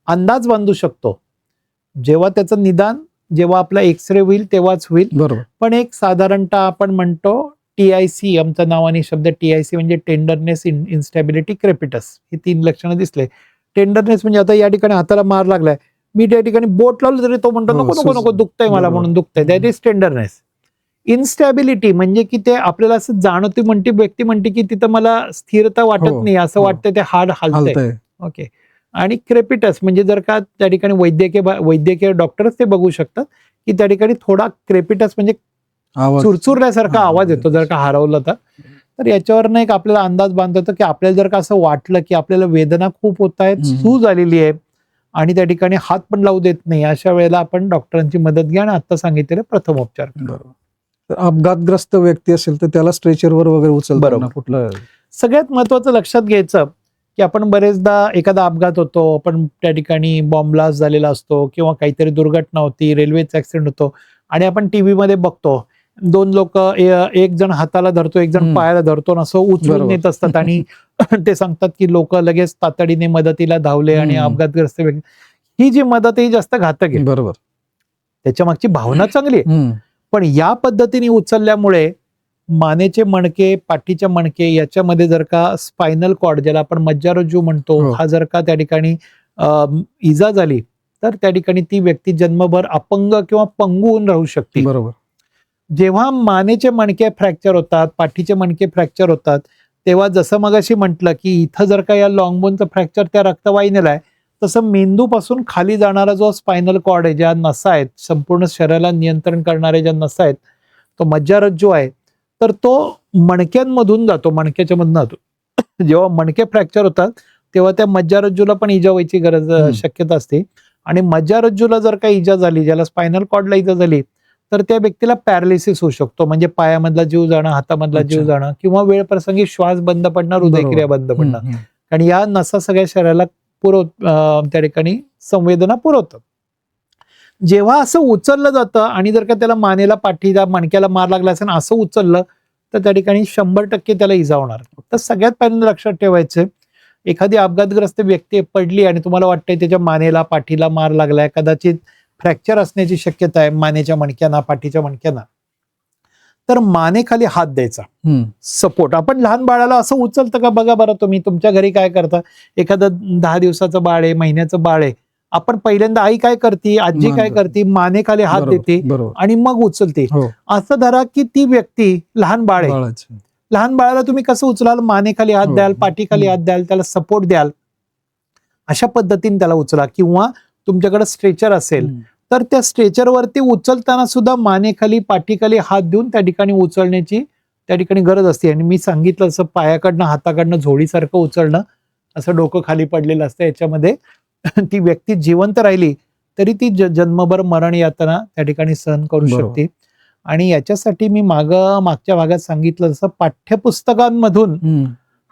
अंदाज बांधू शकतो. जेव्हा त्याचं निदान, जेव्हा आपला एक्सरे होईल तेव्हाच होईल. बरोबर. पण एक साधारणतः आपण म्हणतो TIC, आमच्या नावाने शब्द TIC म्हणजे टेंडरनेस, इन्स्टॅबिलिटी, क्रेपिटस, ही 3 लक्षणं दिसले. टेंडरनेस म्हणजे आता या ठिकाणी हाताला मार लागलाय, मी त्या ठिकाणी बोट लावलं तरी तो म्हणतो नको नको नको, दुखतंय मला म्हणून दुखतंय, दॅट इज टेंडरनेस. इन्स्टॅबिलिटी म्हणजे की ते आपल्याला असं जाणवते, व्यक्ती म्हणते की तिथं मला स्थिरता वाटत नाही, असं वाटतं ते हाड हलतंय. ओके. आणि क्रेपिटस म्हणजे जर का त्या ठिकाणी वैद्यकीय डॉक्टरच ते बघू शकतात की त्या ठिकाणी थोडा क्रेपिटस म्हणजे चुरचुरल्यासारखा आवाज येतो जर का हरवलं तर याच्यावरनं एक आपल्याला अंदाज बांधता येतो की आपल्याला जर का असं वाटलं की आपल्याला वेदना खूप होत आहेत, सूज आलेली आहे आणि त्या ठिकाणी हात पण लावू देत नाही, अशा वेळेला आपण डॉक्टरांची मदत घ्या आणि आता सांगितलेले प्रथमोपचार. बरोबर. अपघातग्रस्त व्यक्ती असेल तर त्याला स्ट्रेचरवर वगैरे उचलताना कुठलं सगळ्यात महत्वाचं लक्षात घ्यायचं की आपण बरेचदा एखादा अपघात होतो, आपण त्या ठिकाणी बॉम्ब ब्लास्ट झालेला असतो किंवा काहीतरी दुर्घटना होती, रेल्वेचा ऍक्सिडेंट होतो आणि आपण टीव्ही मध्ये बघतो 2 लोक, एक जण हाताला धरतो, एक जण पायाला धरतो, असं उचलून नेत असतात आणि ते सांगतात की लोक लगेच तातडीने मदतीला धावले आणि अपघातग्रस्त व्यक्ती. ही जी मदत ही जास्त घातक आहे. बरोबर. त्याच्या मागची भावना चांगली आहे, पण या पद्धतीने उचलल्यामुळे मानेचे मणके, पाठीच्या मणके याच्यामध्ये जर का स्पायनल कॉर्ड, ज्याला आपण मज्जारज्जू म्हणतो, हा जर का त्या ठिकाणी इजा झाली तर त्या ठिकाणी ती व्यक्ती जन्मभर अपंग किंवा पंगू होऊन राहू शकते. बरोबर. जेव्हा मानेचे मणके फ्रॅक्चर होतात, पाठीचे मणके फ्रॅक्चर होतात, तेव्हा जसं मगाशी म्हटलं की इथं जर का या लॉंग बोनचं फ्रॅक्चर त्या रक्तवाहिनीला आहे, तसं मेंदूपासून खाली जाणारा जो स्पायनल कॉर्ड आहे, ज्या नसा आहेत, संपूर्ण शरीराला नियंत्रण करणारे ज्या नसा आहेत, तो मज्जारज्जू आहे, तर तो मणक्यांमधून जातो, मणक्याच्या मधून जातो. जेव्हा मणके फ्रॅक्चर होतात तेव्हा त्या मज्जारज्जूला पण इजा व्हायची शक्यता असते आणि मज्जारज्जूला जर का इजा झाली, ज्याला स्पायनल कॉर्डला इजा झाली, तर त्या व्यक्तीला पॅरालिसिस होऊ शकतो, म्हणजे पायामधला जीव जाणं, हातामधला जीव जाणं किंवा वेळ प्रसंगी श्वास बंद पडणं, हृदयक्रिया बंद पडणं, कारण या नसा सगळ्या शरीराला त्या ठिकाणी संवेदना पुरवतात. जेव्हा असं उचललं जातं आणि जर का त्याला मानेला, पाठीला, मणक्याला मार लागला असेल असं उचललं तर त्या ठिकाणी 100% त्याला इजा होणार. तर सगळ्यात पहिल्यांदा लक्षात ठेवायचं, एखादी अपघातग्रस्त व्यक्ती पडली आणि तुम्हाला वाटतंय त्याच्या मानेला, पाठीला मार लागलाय, कदाचित फ्रॅक्चर असण्याची शक्यता आहे मानेच्या मणक्यांना, पाठीच्या मणक्यांना, तर मानेखाली हात द्यायचा, सपोर्ट. आपण लहान बाळाला असं उचलतं का बघा बरं तुम्ही, तुमच्या घरी काय करता, एखादं 10 दिवसाचं बाळ आहे, महिन्याचं बाळ आहे, आपण पहिल्यांदा आई काय करते, आजी काय करते, मानेखाली हात देते आणि मग उचलते. असं धरा की ती व्यक्ती लहान बाळ आहे, लहान बाळाला तुम्ही कसं उचलाल, मानेखाली हात द्याल, पाठीखाली हात द्याल, त्याला सपोर्ट द्याल, अशा पद्धतीने त्याला उचला. किंवा तुमच्याकडे स्ट्रेचर असेल तर त्या स्ट्रेचरवरती उचलताना सुद्धा मानेखाली, पाठीखाली हात देऊन त्या ठिकाणी उचलण्याची त्या ठिकाणी गरज असते. आणि मी सांगितलं असं पायाकडनं, हाताकडनं झोळीसारखं उचलणं असं डोकं खाली पडलेलं असतं. याच्यामध्ये ती व्यक्ती जिवंत राहिली तरी ती जन्मभर मरण यातना त्या ठिकाणी सहन करू बरोबर. शकते. आणि याच्यासाठी मी मागच्या भागात सांगितलं जसं पाठ्यपुस्तकांमधून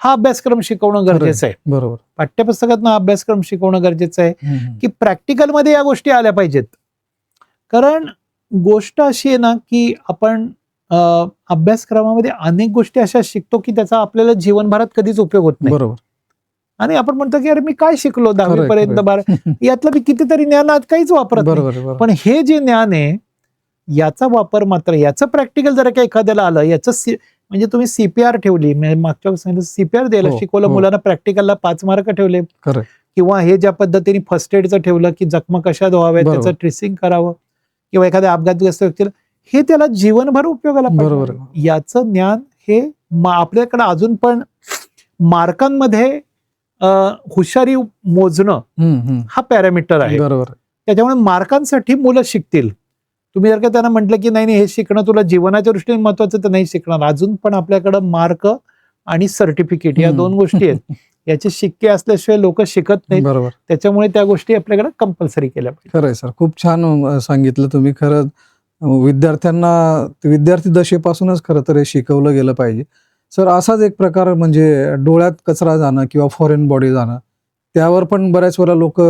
हा अभ्यासक्रम शिकवणं गरजेचं आहे. बरोबर. पाठ्यपुस्तकात हा अभ्यासक्रम शिकवणं गरजेचं आहे की प्रॅक्टिकल मध्ये या गोष्टी आल्या पाहिजेत. कारण गोष्ट अशी आहे ना की आपण अभ्यासक्रमामध्ये अनेक गोष्टी अशा शिकतो की त्याचा आपल्याला जीवनभरात कधीच उपयोग होत नाही. बरोबर. आणि आपण म्हणतो की अरे मी काय शिकलो 10वी खरंय, पर्यंत खरंय. 12 यातलं मी कितीतरी ज्ञान आज काहीच वापरत नाही. बरोबर बरोबर. पण हे जे ज्ञान आहे याचा वापर मात्र याचं प्रॅक्टिकल जर का एखाद्याला आलं याचं म्हणजे तुम्ही सीपीआर ठेवली, मागच्या सांगितलं सीपीआर द्यायला हो, शिकवलं हो. मुलांना, प्रॅक्टिकलला 5 मार्क ठेवले खरंय. किंवा हे ज्या पद्धतीने फर्स्ट एडचं ठेवलं की जखमा कशा धुवाव्यात बरोबर. त्याचं ट्रेसिंग करावं किंवा एखाद्या अपघातग्रस्त व्यक्तीला हे त्याला जीवनभर उपयोगाला बरोबर. पडणार. याचं ज्ञान हे आपल्याकडे अजून पण मार्कांमध्ये हुशारी मोजणं हा पॅरामीटर आहे. बरोबर. त्याच्यामुळे मार्कांसाठी मुलं शिकतील. तुम्ही जर का त्यांना म्हटलं की नाही हे शिकणं तुला जीवनाच्या दृष्टीने महत्वाचं तर नाही शिकणार. अजून पण आपल्याकडे मार्क आणि सर्टिफिकेट या 2 गोष्टी आहेत. याचे शिक्के असल्याशिवाय लोक शिकत नाहीत. बरोबर. त्याच्यामुळे त्या गोष्टी आपल्याकडे कंपल्सरी केल्या पाहिजे. खरंय सर, खूप छान सांगितलं तुम्ही. खरं विद्यार्थ्यांना विद्यार्थी दशेपासूनच खरं तर हे शिकवलं गेलं पाहिजे. सर असाच एक प्रकार म्हणजे डोळ्यात कचरा जाणं किंवा फॉरेन बॉडी जाणं, त्यावर पण बऱ्याच वेळा लोक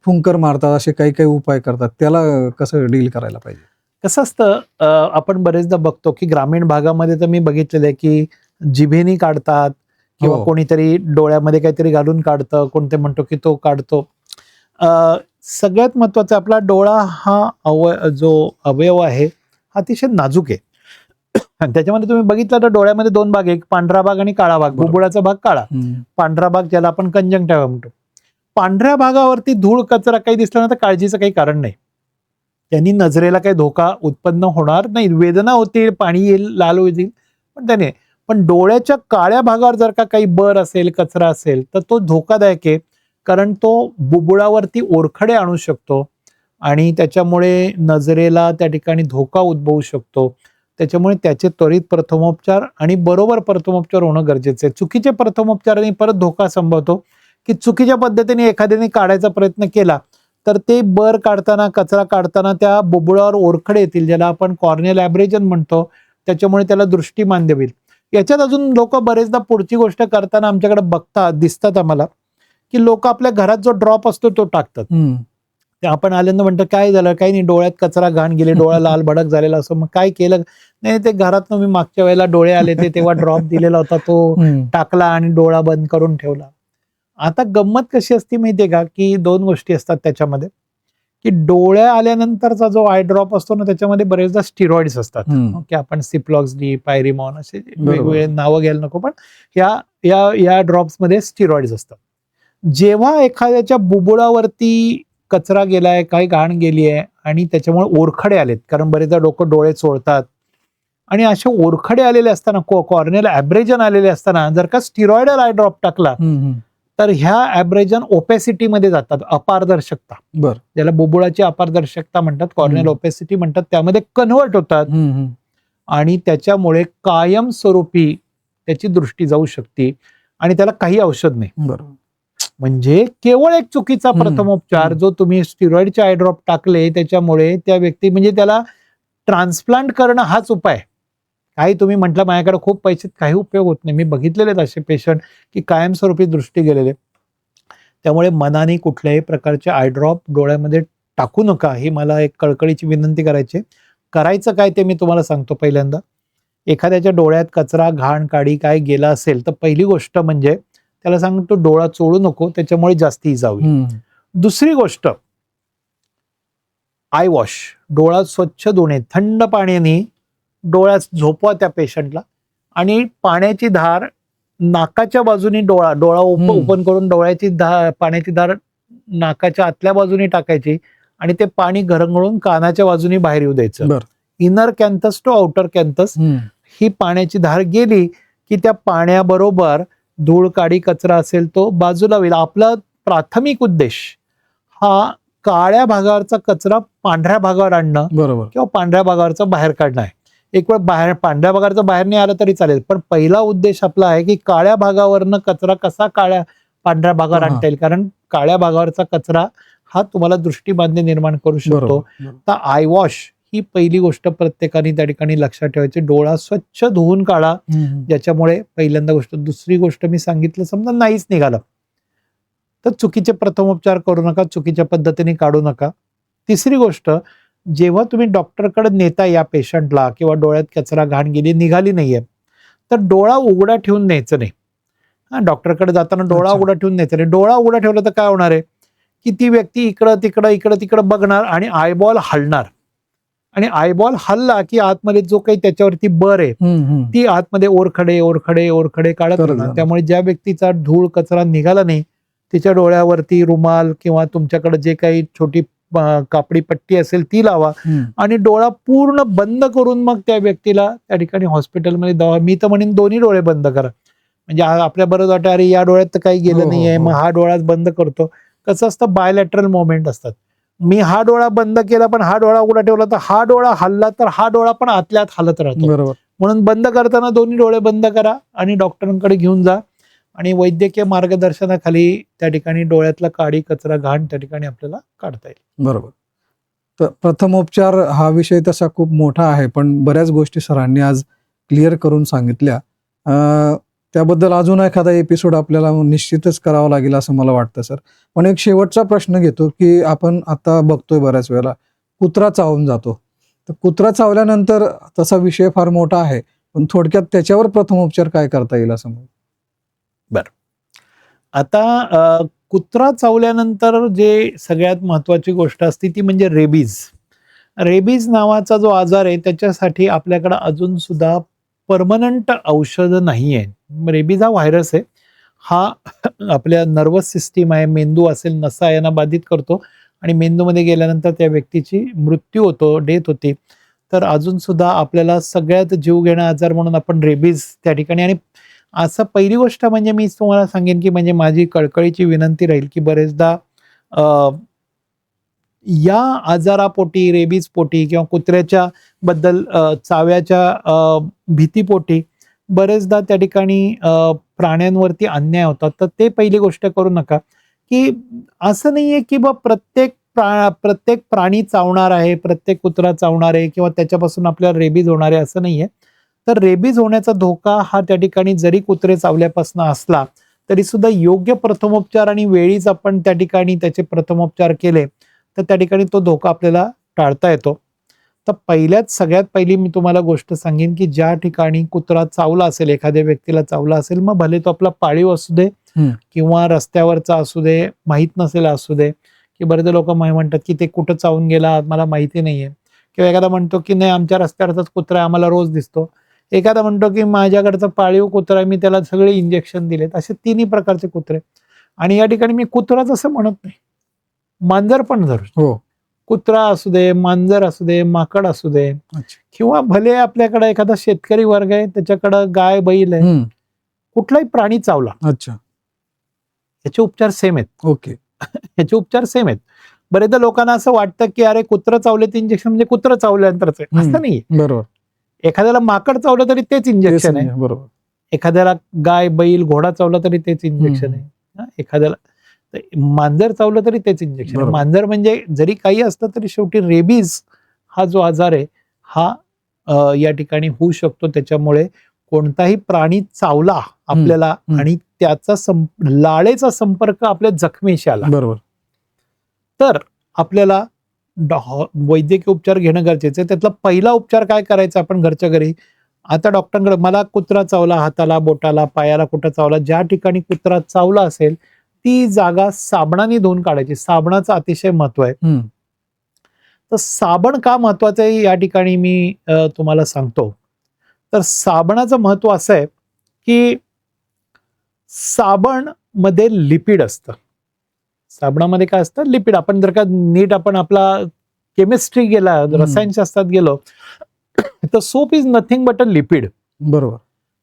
फुंकर मारतात, असे काही काही उपाय करतात. त्याला कसं डील करायला पाहिजे? कसं असतं आपण बरेचदा बघतो की ग्रामीण भागामध्ये तर मी बघितलेलं आहे की जिभेनी काढतात किंवा हो. कोणीतरी डोळ्यामध्ये काहीतरी घालून काढतं, कोणते म्हणतो की तो काढतो. सगळ्यात महत्वाचा आपला डोळा हा जो अवयव आहे हा अतिशय नाजूक आहे. आणि त्याच्यामध्ये तुम्ही बघितलं तर डोळ्यामध्ये 2 भाग आहे, एक पांढरा भाग आणि काळा भाग. बरोबर. बुबुळाचा भाग काळा, पांढरा भाग ज्याला आपण कंजंक्टिव्हा म्हणतो. पांढऱ्या भागावरती धूळ कचरा काही दिसला ना तर काळजीचं काही कारण नाही. त्यांनी नजरेला काही धोका उत्पन्न होणार नाही. वेदना होतील, पाणी येईल, लाल होईल, पण त्याने पण डोळ्याच्या काळ्या भागावर जर का काही बर असेल, कचरा असेल तर तो धोकादायक आहे. कारण तो बुबुळावरती ओरखडे आणू शकतो आणि त्याच्यामुळे नजरेला त्या ठिकाणी धोका उद्भवू शकतो. त्याच्यामुळे त्याचे त्वरित प्रथमोपचार आणि बरोबर प्रथमोपचार होणं गरजेचं आहे. चुकीचे प्रथमोपचाराने परत धोका संभवतो की चुकीच्या पद्धतीने एखाद्याने काढायचा प्रयत्न केला तर ते बर काढताना, कचरा काढताना त्या बुबुळावर ओरखडे येतील, ज्याला आपण कॉर्नियल ॲब्रेजन म्हणतो. त्याच्यामुळे त्याला दृष्टी मांद्य होईल. याच्यात अजून लोक बरेचदा पुढची गोष्ट करताना आमच्याकडे दिसतात आम्हाला की लोक आपल्या घरात जो ड्रॉप असतो तो टाकतात. ते आपण आल्यानं म्हणतो काय झालं, काही नाही, डोळ्यात कचरा घाण गेले, डोळा लाल भडक झालेला असं. मग काय केलं? नाही, ते घरात मी मागच्या वेळेला डोळे आले तेव्हा ड्रॉप दिलेला होता तो टाकला आणि डोळा बंद करून ठेवला. आता गंमत कशी असते माहितीये का की 2 गोष्टी असतात त्याच्यामध्ये की डोळ्या आल्यानंतरचा जो आय ड्रॉप असतो ना त्याच्यामध्ये बरेचदा स्टिरॉइड्स असतात. की आपण सिप्लॉक्स डी, पायरिमॉन असे वेगवेगळे नावं घ्यायला नको, पण या ड्रॉप्स मध्ये स्टिरॉइड्स असतात. जेव्हा एखाद्याच्या बुबुळावरती कचरा गेलाय, काही घाण गेली आहे आणि त्याच्यामुळे ओरखडे आलेत, कारण बरेचदा डोळे चोळतात आणि असे ओरखडे आलेले असताना, कॉर्नियल ॲब्रेजन आलेले असताना जर का स्टिरॉइडल आय ड्रॉप टाकला तर ह्या ॲब्रेजन ओपेसिटी मध्ये जातात, अपारदर्शकता. बर. ज्याला बुबुळाची अपारदर्शकता म्हणतात, कॉर्नियल ओपेसिटी म्हणतात, त्यामध्ये कन्वर्ट होतात आणि त्याच्यामुळे कायमस्वरूपी त्याची दृष्टी जाऊ शकते आणि त्याला काही औषध नाही. बरोबर. म्हणजे केवळ एक चुकीचा प्रथमोपचार, जो तुम्ही स्टिरॉइडचे आय ड्रॉप टाकले त्याच्यामुळे त्या व्यक्ती, म्हणजे त्याला ट्रान्सप्लांट करणं हाच उपाय. काही तुम्ही म्हटलं माझ्याकडे खूप पैसे, काही उपयोग होत नाही. मी बघितलेले आहेत असे पेशंट की कायमस्वरूपी दृष्टी गेलेले. त्यामुळे मनाने कुठल्याही प्रकारचे आय ड्रॉप डोळ्यामध्ये टाकू नका, ही मला एक कळकळीची विनंती करायची. करायचं काय ते मी तुम्हाला सांगतो. पहिल्यांदा एखाद्याच्या डोळ्यात कचरा, घाण, काडी काय गेला असेल तर पहिली गोष्ट म्हणजे त्याला सांगतो डोळा चोळू नको, त्याच्यामुळे जास्त इजा होईल. दुसरी गोष्ट, आय वॉश, डोळा स्वच्छ धुणे, थंड पाण्याने डोळ्यात झोपवा त्या पेशंटला आणि पाण्याची धार नाकाच्या बाजूने डोळा ओपन करून डोळ्याची पाण्याची धार नाकाच्या आतल्या बाजूने टाकायची आणि ते पाणी घरंगळून कानाच्या बाजूने बाहेर येऊ द्यायचं. इनर कॅन्थस टू आउटर कॅन्थस ही पाण्याची धार गेली की त्या पाण्याबरोबर धूळ, काडी, कचरा असेल तो बाजूला होईल. आपला प्राथमिक उद्देश हा काळ्या भागावरचा कचरा पांढऱ्या भागावर आणणं, बरोबर, किंवा पांढऱ्या भागावरचा बाहेर काढणं आहे. एक वेळ पांढऱ्या भागावरचा बाहेर नाही आला तरी चालेल, पण पहिला उद्देश आपला आहे की काळ्या भागावरनं कचरा कसा पांढऱ्या भागावर हा. आणता येईल, कारण काळ्या भागावरचा कचरा हा तुम्हाला दृष्टीबांधे निर्माण करू शकतो. बरोबर. तर आय वॉश ही पहिली गोष्ट प्रत्येकाने त्या ठिकाणी लक्षात ठेवायची. डोळा स्वच्छ धुवून काढा, हम्म. ज्याच्यामुळे पहिल्यांदा गोष्ट. दुसरी गोष्ट मी सांगितलं, समजा नाहीच निघालं तर चुकीचे प्रथमोपचार करू नका, चुकीच्या पद्धतीने काढू नका. तिसरी गोष्ट, जेव्हा तुम्ही डॉक्टरकडे नेता या पेशंटला किंवा डोळ्यात कचरा घाण गेली निघाली नाहीये, तर डोळा उघडा ठेवून न्यायचं नाही. डॉक्टरकडे जाताना डोळा अच्छा. उघडा ठेवून न्यायचं नाही. डोळा उघडा ठेवला तर काय होणार आहे की ती व्यक्ती इकडं तिकडं बघणार आणि आयबॉल हलणार, आणि आयबॉल हल्ला की आतमध्ये जो काही त्याच्यावरती बर आहे हम्म. ती आतमध्ये ओरखडे काढत करत राहणार. जाणार. त्यामुळे ज्या व्यक्तीचा धूळ कचरा निघाला नाही, तिच्या डोळ्यावरती रुमाल किंवा तुमच्याकडे जे काही छोटी कापडी पट्टी असेल ती लावा, हम्म. आणि डोळा पूर्ण बंद करून मग त्या व्यक्तीला त्या ठिकाणी हॉस्पिटलमध्ये दवा. मी तर म्हणेन दोन्ही डोळे बंद करा, म्हणजे आपल्या बरंच वाटतं अरे या डोळ्यात तर काही गेलं हो, नाहीये, हो. मग हा डोळा बंद करतो. कसं असतं, बायलॅटरल मोमेंट असतात. मी हा डोळा बंद केला पण हा डोळा उघडा ठेवला तर हा डोळा हल्ला तर हा डोळा पण आतल्या आत हलत राहतो. बरोबर. म्हणून बंद करताना दोन्ही डोळे बंद करा आणि डॉक्टरांकडे घेऊन जा, आणि वैद्यकीय मार्गदर्शनाखाली त्या ठिकाणी डोळ्यातला काडी कचरा घाण त्या ठिकाणी आपल्याला काढता येईल. बरोबर. तर प्रथमोपचार हा विषय तसा खूप मोठा आहे, पण बऱ्याच गोष्टी सरांनी आज क्लिअर करून सांगितल्या. त्याबद्दल अजून एखादा एपिसोड आपल्याला निश्चितच करावा लागेल असं मला वाटतं सर. पण एक शेवटचा प्रश्न घेतो की आपण आता बघतोय बऱ्याच वेळेला कुत्रा चावून जातो, तर कुत्रा चावल्यानंतर तसा विषय फार मोठा आहे, पण थोडक्यात त्याच्यावर प्रथमोपचार काय करता येईल असं मला. आता कुत्रा चावल्यानंतर जे सगळ्यात महत्वाची गोष्ट असते ती म्हणजे रेबीज. रेबीज नावाचा जो आजार आहे त्याच्यासाठी आपल्याकडे अजून सुद्धा परमनंट औषध नाही आहे. रेबीज हा व्हायरस आहे, हा आपल्या नर्वस सिस्टीम आहे, मेंदू असेल नसा यांना बाधित करतो आणि मेंदूमध्ये गेल्यानंतर त्या व्यक्तीची मृत्यू होतो, डेथ होते. तर अजून सुद्धा आपल्याला सगळ्यात जीवघेणा आजार म्हणून आपण रेबीज त्या ठिकाणी. आणि असं पहिली गोष्ट म्हणजे मी तुम्हाला सांगेन की म्हणजे माझी कळकळीची विनंती राहील की बरेचदा या आजारापोटी, रेबीज पोटी किंवा कुत्र्याच्या बद्दल चाव्याच्या भीतीपोटी बरेचदा त्या ठिकाणी प्राण्यांवरती अन्याय होतात. तर ते पहिली गोष्ट करू नका, की असं नाहीये की बा प्रत्येक प्राणी चावणार आहे, प्रत्येक कुत्रा चावणार आहे किंवा त्याच्यापासून आपल्याला रेबीज होणार आहे, असं नाहीये. तर रेबीज होण्याचा धोका हा त्या ठिकाणी जरी कुत्रे चावल्यापासून असला तरी सुद्धा योग्य प्रथमोपचार आणि वेळीच आपण त्या ठिकाणी त्याचे प्रथमोपचार केले तर त्या ठिकाणी तो धोका आपल्याला टाळता येतो. तर सगळ्यात पहिली मी तुम्हाला गोष्ट सांगेन की ज्या ठिकाणी कुत्रा चावला असेल, एखाद्या व्यक्तीला चावला असेल, मग भले तो आपला पाळीव असू दे किंवा रस्त्यावरचा असू दे, माहीत नसेल असू दे, की बरेच लोक म्हणतात की ते कुठं चावून गेला मला माहिती नाहीये, किंवा एखादा म्हणतो की नाही आमच्या रस्त्यावरचाच कुत्रा आहे, आम्हाला रोज दिसतो. एखादा म्हणतो की माझ्याकडचा पाळीव कुत्रा आहे, मी त्याला सगळे इंजेक्शन दिलेत. असे तिन्ही प्रकारचे कुत्रे. आणि या ठिकाणी मी कुत्राच असं म्हणत नाही, मांजर पण धरू. हो. कुत्रा असू दे, मांजर असू दे, माकड असू दे, अच्छा. किंवा भले आपल्याकडे एखादा शेतकरी वर्ग आहे त्याच्याकडे गाय बैल आहे, कुठलाही प्राणी चावला, अच्छा, याचे उपचार सेम आहेत. ओके. याचे उपचार सेम आहेत. बरेचदा लोकांना असं वाटतं की अरे कुत्र चावले ते इंजेक्शन म्हणजे कुत्र चावल्यानंतरच आहे, असं नाही. बरोबर. एखाद्याला माकड चावलं तरी तेच इंजेक्शन आहे, बरोबर. एखाद्याला गाय बैल घोडा चावला तरी तेच इंजेक्शन आहे, एखाद्याला मांजर चावलं तरी तेच इंजेक्शन आहे. मांजर म्हणजे जरी काही असतं तरी शेवटी रेबीज हा जो आजार आहे हा या ठिकाणी होऊ शकतो. त्याच्यामुळे कोणताही प्राणी चावला आपल्याला आणि त्याचा लाळेचा संपर्क आपल्या जखमेशी आला, बरोबर, तर आपल्याला वैद्यकीय उपचार घेणं गरजेचं आहे. त्यातला पहिला उपचार काय करायचा आपण घरच्या घरी. आता डॉक्टरांकडे, मला कुत्रा चावला हाताला, बोटाला, पायाला कुठं चावला, ज्या ठिकाणी कुत्रा चावला असेल ती जागा साबणाने धुवून काढायची. साबणाचं अतिशय महत्व आहे. तर साबण का महत्वाचं आहे या ठिकाणी मी तुम्हाला सांगतो. तर साबणाचं महत्व असं आहे की साबण मध्ये लिपिड असतं. साबणामध्ये काय असतं? लिपिड. आपण जर का नीट आपण आपला केमिस्ट्री गेला, रसायनशास्त्रात गेलो तर soap is nothing but a lipid. बरोबर.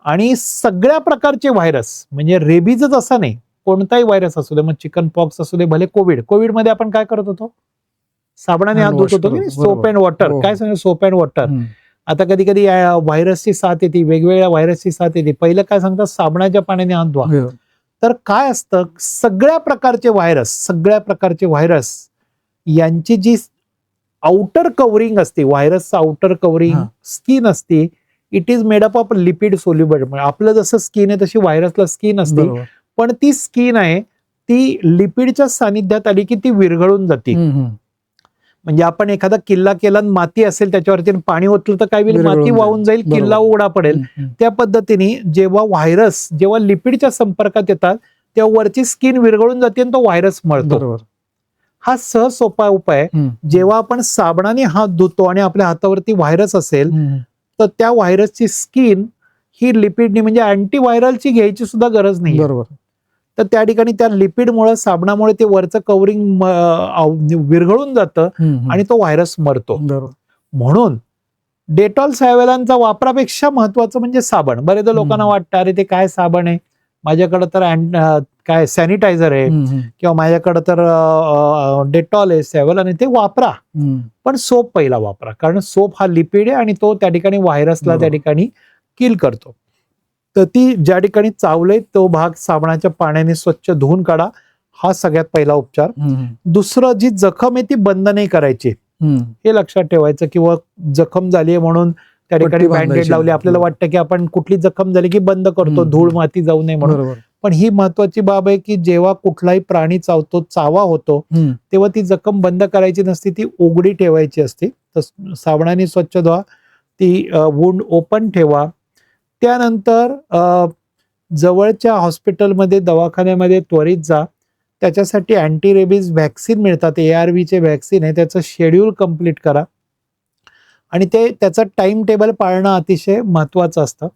आणि सगळ्या प्रकारचे व्हायरस, म्हणजे रेबीजच असा नाही, कोणताही व्हायरस असू दे, मग चिकन पॉक्स असू दे, भले कोविड मध्ये आपण काय करत होतो? साबणाने हात धुत होतो की सोप अँड वॉटर. काय सांगितलं? Soap and water. आता कधी कधी व्हायरसची साथ येते, वेगवेगळ्या व्हायरसची साथ येते, पहिलं काय सांगतात? साबणाच्या पाण्याने हात धुवा. तर काय असतं, सगळ्या प्रकारचे व्हायरस यांची जी आउटर कव्हरिंग असते, व्हायरसचं आउटर कव्हरिंग हा. स्किन असते, it is made up of lipid soluble. आपलं जसं स्किन आहे तशी व्हायरसला स्किन असते, बरोबर. पण ती स्किन आहे ती लिपिडच्या सानिध्यात आली की ती विरघळून जाते. म्हणजे आपण एखादा किल्ला केला आणि माती असेल त्याच्यावरती पाणी ओतलं तर काय होईल, विरघळून माती जाईल. वाहून जाईल, बरोबर. किल्ला उघडा पडेल. त्या पद्धतीने जेव्हा लिपिडच्या संपर्कात येतात तेव्हा वरची स्किन विरघळून जाते आणि तो व्हायरस मरतो. बरोबर. हा सहज सोपा उपाय आहे. जेव्हा आपण साबणाने हात धुतो आणि आपल्या हातावरती व्हायरस असेल तर त्या व्हायरसची स्किन ही लिपिडनी, म्हणजे अँटीव्हायरलची घ्यायची सुद्धा गरज नाही. बरोबर. तर त्या ठिकाणी त्या लिपिडमुळे, साबणामुळे ते वरचं कव्हरिंग विरघळून जातं आणि तो व्हायरस मरतो. बरोबर. म्हणून डेटॉल सॅव्हलॉनचा वापरापेक्षा महत्वाचं म्हणजे साबण. बरेचदा लोकांना वाटतं अरे ते काय साबण आहे, माझ्याकडे तर काय सॅनिटायझर आहे किंवा माझ्याकडे तर डेटॉल आहे, सॅव्हलॉन आहे, ते वापरा. पण सोप पहिला वापरा, कारण सोप हा लिपिड आहे आणि तो त्या ठिकाणी व्हायरसला त्या ठिकाणी किल करतो. तर ती ज्या ठिकाणी चावले तो भाग साबणाच्या पाण्याने स्वच्छ धुवून काढा, हा सगळ्यात पहिला उपचार. दुसरं, जी जखम आहे ती बंद नाही करायची, हे लक्षात ठेवायचं. किंवा जखम झाली म्हणून त्या ठिकाणी बँडेड लावली, आपल्याला वाटतं की आपण कुठली जखम झाली की बंद करतो, धूळ माती जाऊ नये म्हणून. पण ही महत्वाची बाब आहे की जेव्हा कुठलाही प्राणी चावतो, चावा होतो, तेव्हा ती जखम बंद करायची नसते, ती उघडी ठेवायची असते. तर साबणाने स्वच्छ धुवा, ती वुंड ओपन ठेवा. त्यानंतर जवळच्या हॉस्पिटलमध्ये, दवाखान्यामध्ये त्वरित जा. त्याच्यासाठी अँटी रेबीज व्हॅक्सिन मिळतात, ARV चे व्हॅक्सिन आहे, त्याचं शेड्यूल कंप्लीट करा आणि त्याचं टाइम टेबल पाळणं अतिशय महत्वाचं असतं.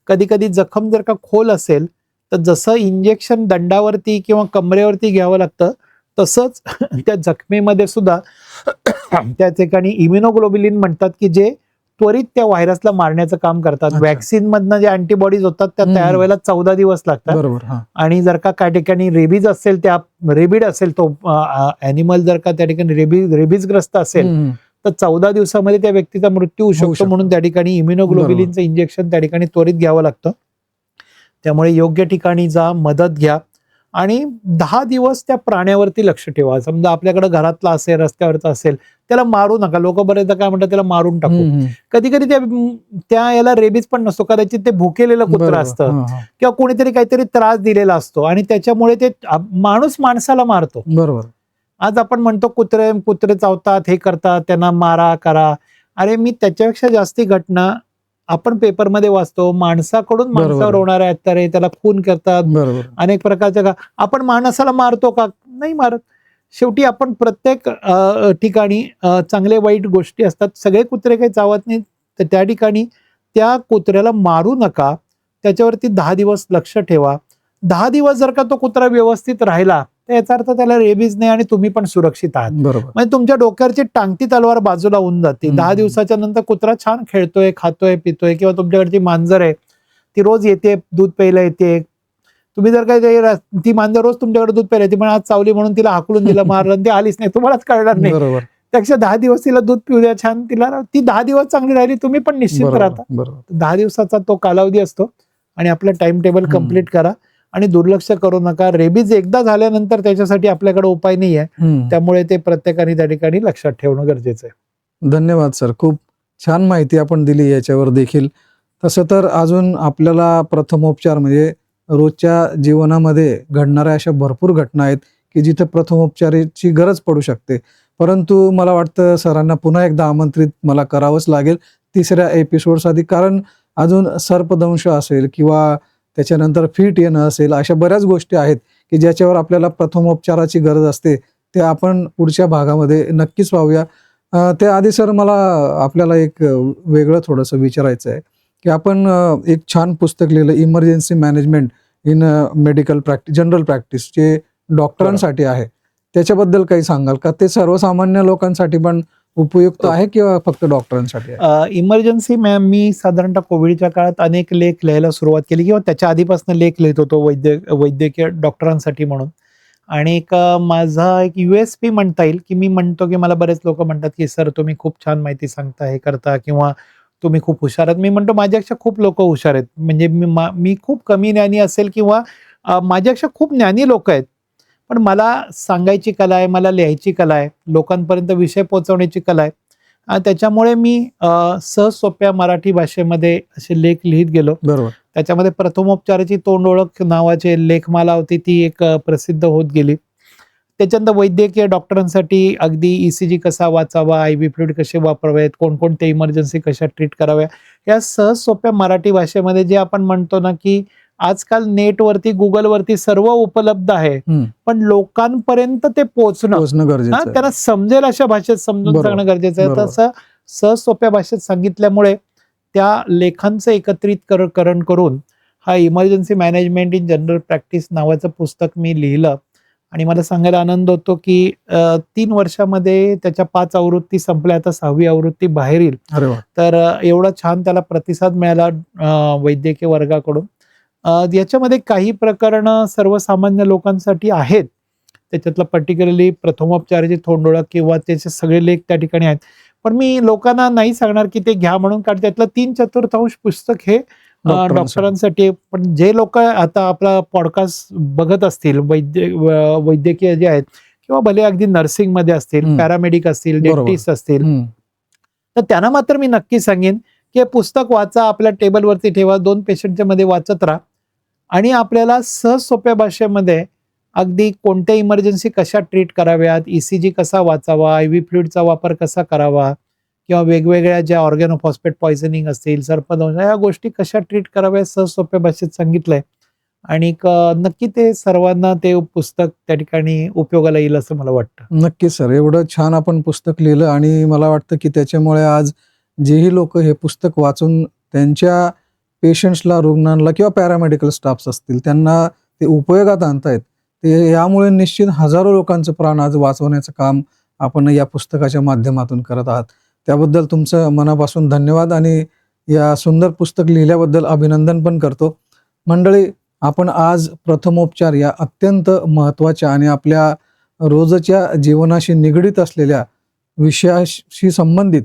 कधी कधी जखम जर का खोल असेल तर जसं इंजेक्शन दंडावरती किंवा कमरेवरती घ्यावं लागतं, तसंच त्या जखमेमध्ये सुद्धा त्या ठिकाणी इम्युनोग्लोबुलिन म्हणतात की जे त्वरित त्या व्हायरसला मारण्याचं काम करतात. व्हॅक्सिन मधनं जे अँटीबॉडीज होतात त्या तयार व्हायला 14 दिवस लागतात. आणि जर का काही ठिकाणी रेबीज असेल, रेबीड असेल तो अॅनिमल, जर का त्या ठिकाणी रेबीजग्रस्त असेल तर 14 दिवसामध्ये त्या व्यक्तीचा मृत्यू होऊ शकतो. म्हणून त्या ठिकाणी इम्युनोग्लोबुलिनचं इंजेक्शन त्या ठिकाणी त्वरित घ्यावं लागतं. त्यामुळे योग्य ठिकाणी जा, मदत घ्या आणि 10 दिवस त्या प्राण्यावरती लक्ष ठेवा. समजा आपल्याकडे घरातला असेल, रस्त्यावरचा असेल, त्याला मारू नका. लोक बरेचदा काय म्हणतात त्याला मारून टाकू. कधी कधी त्या याला रेबीज पण नसतो, कदाचित ते भुकेलेलं कुत्रं असतं किंवा कोणीतरी काहीतरी त्रास दिलेला असतो आणि त्याच्यामुळे ते माणूस माणसाला मारतो. बरोबर. आज आपण म्हणतो कुत्रे चावतात, हे करतात, त्यांना मारा करा. अरे मी त्याच्यापेक्षा जास्ती घटना आपण पेपरमध्ये वाचतो, माणसाकडून माणसावर होणाऱ्या अत्याचार, त्याला खून करतात, अनेक प्रकारच्या. आपण माणसाला मारतो का? नाही मारत. शेवटी आपण प्रत्येक ठिकाणी चांगले वाईट गोष्टी असतात. सगळे कुत्रे काही चावत नाहीत, तर त्या ठिकाणी त्या कुत्र्याला मारू नका. त्याच्यावरती 10 दिवस लक्ष ठेवा. 10 दिवस जर का तो कुत्रा व्यवस्थित राहिला तर याचा अर्थ त्याला रेबीज नाही आणि तुम्ही पण सुरक्षित आहात. म्हणजे तुमच्या डोक्यावरची टांगती तलवार बाजूला होऊन जाते. 10 दिवसाच्या नंतर कुत्रा छान खेळतोय, खातोय, पितोय. किंवा तुमच्याकडची मांजर आहे, ती रोज येते, दूध प्यायला येते. तुम्ही जर काय ती मांजर रोज तुमच्याकडे दूध प्यायला येते, पण आज चावली म्हणून तिला हाकलून दिलं, मारलं, ती आलीच नाही, तुम्हालाच कळणार नाही. त्यापेक्षा 10 दिवस तिला दूध पिऊ द्या छान, ती 10 दिवस चांगली राहिली, तुम्ही पण निश्चित राहता. 10 दिवसाचा तो कालावधी असतो आणि आपलं टाइम टेबल कम्प्लीट करा आणि दुर्लक्ष करू नका. रेबीज एकदा झाल्यानंतर त्याच्यासाठी आपल्याकडे उपाय नाही आहे, त्यामुळे ते प्रत्येकाने त्या ठिकाणी लक्षात ठेवणं गरजेचं आहे. धन्यवाद सर, खूप छान माहिती आपण दिली याच्यावर देखील. तसं तर अजून आपल्याला प्रथमोपचार म्हणजे रोजच्या जीवनामध्ये घडणाऱ्या अशा भरपूर घटना आहेत की जिथे प्रथमोपचाराची गरज पडू शकते. परंतु मला वाटतं सरांना पुन्हा एकदा आमंत्रित मला करावंच लागेल 3ऱ्या एपिसोडसाठी, कारण अजून सर्पदंश असेल किंवा त्याच्यानंतर फिट येणं असेल, अशा बऱ्याच गोष्टी आहेत की ज्याच्यावर आपल्याला प्रथमोपचाराची गरज असते. ते आपण पुढच्या भागामध्ये नक्कीच पाहूया. त्याआधी सर मला आपल्याला एक वेगळं थोडंसं विचारायचं आहे की आपण एक छान पुस्तक लिहिलं, emergency management in medical practice, general practice, जे डॉक्टरांसाठी आहे. त्याच्याबद्दल काही सांगाल का? ते सर्वसामान्य लोकांसाठी पण उपयुक्त आहे किंवा फक्त डॉक्टरांसाठी आहे? इमर्जन्सी मी साधारणतः कोविडच्या काळात अनेक लेख लिहायला सुरुवात केली किंवा त्याच्या आधीपासून लेख लिहित होतो वैद्यकीय डॉक्टरांसाठी म्हणून. आणि माझा एक USP म्हणता येईल की मी म्हणतो की मला बरेच लोक म्हणतात की सर तुम्ही खूप छान माहिती सांगता, हे करता, किंवा तुम्ही खूप हुशार आहात. मी म्हणतो माझ्यापेक्षा खूप लोक हुशार आहेत. म्हणजे मी खूप कमी ज्ञानी असेल किंवा माझ्यापेक्षा खूप ज्ञानी लोक आहेत, पण मला सांगायची कला आहे, मला लिहायची कला आहे, लोकांपर्यंत विषय पोहोचवण्याची कला आहे. त्याच्यामुळे मी सहज सोप्या मराठी भाषेमध्ये असे लेख लिहित गेलो. बरोबर. त्याच्यामध्ये प्रथमोपचाराची तोंड ओळख नावाचे लेखमाला होती, ती एक प्रसिद्ध होत गेली. त्याच्यानंतर वैद्यकीय डॉक्टरांसाठी अगदी ECG कसा वाचावा, IV फ्लुइड कसे वापरावेत, कोणकोणत्या इमर्जन्सी कशा ट्रीट कराव्या, या सहज सोप्या मराठी भाषेमध्ये जे आपण म्हणतो ना, की आजकाल नेटवरती गुगलवरती सर्व उपलब्ध आहे, पण लोकांपर्यंत ते पोहोचणं गरजेचं आहे. त्यांना समजेल अशा भाषेत समजून बरोबर. सांगणं गरजेचं आहे. बरोबर. तसं सहज सोप्या भाषेत सांगितल्यामुळे त्या लेखांचं एकत्रितकरण करून हा emergency management in general practice नावाचं पुस्तक मी लिहिलं. आणि मला सांगायला आनंद होतो की 3 वर्षामध्ये त्याच्या 5 आवृत्ती संपल्या, आता 6वी आवृत्ती बाहेर येईल. अरे वा. तर एवढा छान त्याला प्रतिसाद मिळाला वैद्यकीय वर्गाकडून. याच्यामध्ये काही प्रकरणं सर्वसामान्य लोकांसाठी आहेत, त्याच्यातलं पर्टिक्युलरली प्रथमोपचाराची तोंड ओळख किंवा त्याचे सगळे लेख त्या ठिकाणी आहेत. पण मी लोकांना नाही सांगणार की ते घ्या म्हणून, कारण त्यातलं 3/4 पुस्तक हे डॉक्टरांसाठी. पण जे लोक आता आपला पॉडकास्ट बघत असतील, वैद्यकीय जे आहेत किंवा भले अगदी नर्सिंग मध्ये असतील, पॅरामेडिक असतील, डेंटिस्ट असतील, तर त्यांना मात्र मी नक्की सांगेन की हे पुस्तक वाचा, आपल्या टेबलवरती ठेवा, 2 पेशंटच्या मध्ये वाचत राहा आणि आपल्याला सहज सोप्या भाषेमध्ये अगदी कोणत्या इमर्जन्सी कशा ट्रीट कराव्यात, ECG कसा वाचावा, IV फ्लुइडचा वापर कसा करावा, किंवा वेगवेगळ्या ज्या ऑर्गॅनोफॉस्फेट पॉयझनिंग असतील, सर्पदंश, या गोष्टी कशा ट्रीट कराव्या सहज सोप्या भाषेत सांगितलंय. आणि नक्की ते सर्वांना ते पुस्तक त्या ठिकाणी उपयोगाला येईल असं मला वाटतं. नक्कीच सर, एवढं छान आपण पुस्तक लिहिलं आणि मला वाटतं की त्याच्यामुळे आज जेही लोक हे पुस्तक वाचून त्यांच्या पेशंट्सला, रुग्णांना किंवा पॅरामेडिकल स्टाफ्स असतील त्यांना ते उपयोगात आणतायत, ते यामुळे निश्चित हजारो लोकांचं प्राण आज वाचवण्याचं काम आपण या पुस्तकाच्या माध्यमातून करत आहात. त्याबद्दल तुमचं मनापासून धन्यवाद आणि या सुंदर पुस्तक लिहिल्याबद्दल अभिनंदन पण करतो. मंडळी, आपण आज प्रथमोपचार या अत्यंत महत्त्वाच्या आणि आपल्या रोजच्या जीवनाशी निगडीत असलेल्या विषयाशी संबंधित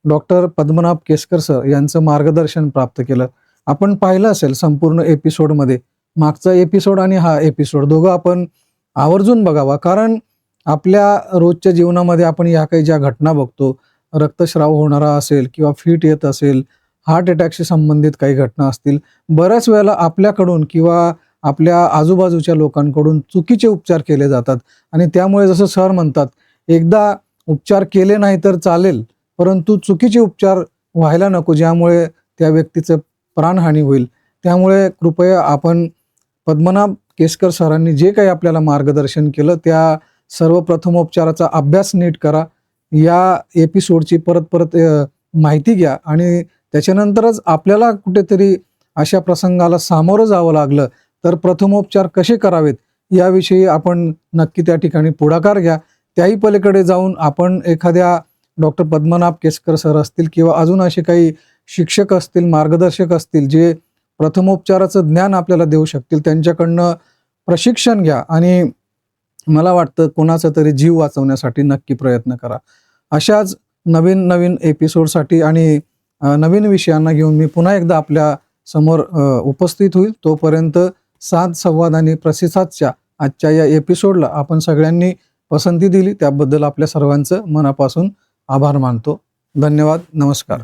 डॉक्टर पद्मनाभ केसकर सर यांचं मार्गदर्शन प्राप्त केलं. आपण पाहिलं असेल संपूर्ण एपिसोडमध्ये, मागचा एपिसोड आणि हा एपिसोड दोघं आपण आवर्जून बघावा, कारण आपल्या रोजच्या जीवनामध्ये आपण या काही ज्या घटना बघतो, रक्तस्राव होणारा असेल किंवा फिट येत असेल, हार्ट अटॅकशी संबंधित काही घटना असतील, बऱ्याच वेळेला आपल्याकडून किंवा आपल्या आजूबाजूच्या लोकांकडून चुकीचे उपचार केले जातात. आणि त्यामुळे जसं सर म्हणतात, एकदा उपचार केले नाही तर चालेल, परंतु चुकीचे उपचार व्हायला नको, ज्यामुळे त्या व्यक्तीचं प्राणहानी होईल. त्यामुळे कृपया आपण पद्मनाभ केसकर सरांनी जे काही आपल्याला मार्गदर्शन केलं त्या सर्व प्रथमोपचाराचा अभ्यास नीट करा. या एपिसोडची परत माहिती घ्या आणि त्याच्यानंतरच आपल्याला कुठेतरी अशा प्रसंगाला सामोरं जावं लागलं तर प्रथमोपचार कसे करावेत याविषयी आपण नक्की त्या ठिकाणी पुढाकार घ्या. त्याही पलीकडे जाऊन आपण एखाद्या डॉक्टर पद्मनाभ केसकर सर असतील किंवा अजून असे काही शिक्षक असतील, मार्गदर्शक असतील, जे प्रथमोपचाराचं ज्ञान आपल्याला देऊ शकतील, त्यांच्याकडनं प्रशिक्षण घ्या आणि मला वाटतं कोणाचा तरी जीव वाचवण्यासाठी नक्की प्रयत्न करा. अशाच नवीन एपिसोडसाठी आणि नवीन विषयांना घेऊन मी पुन्हा एकदा आपल्या समोर उपस्थित होईल. तोपर्यंत साथ, संवाद आणि प्रतिसादच्या आजच्या या एपिसोडला आपण सगळ्यांनी पसंती दिली त्याबद्दल आपल्या सर्वांचं मनापासून आभार मानतो. धन्यवाद. नमस्कार.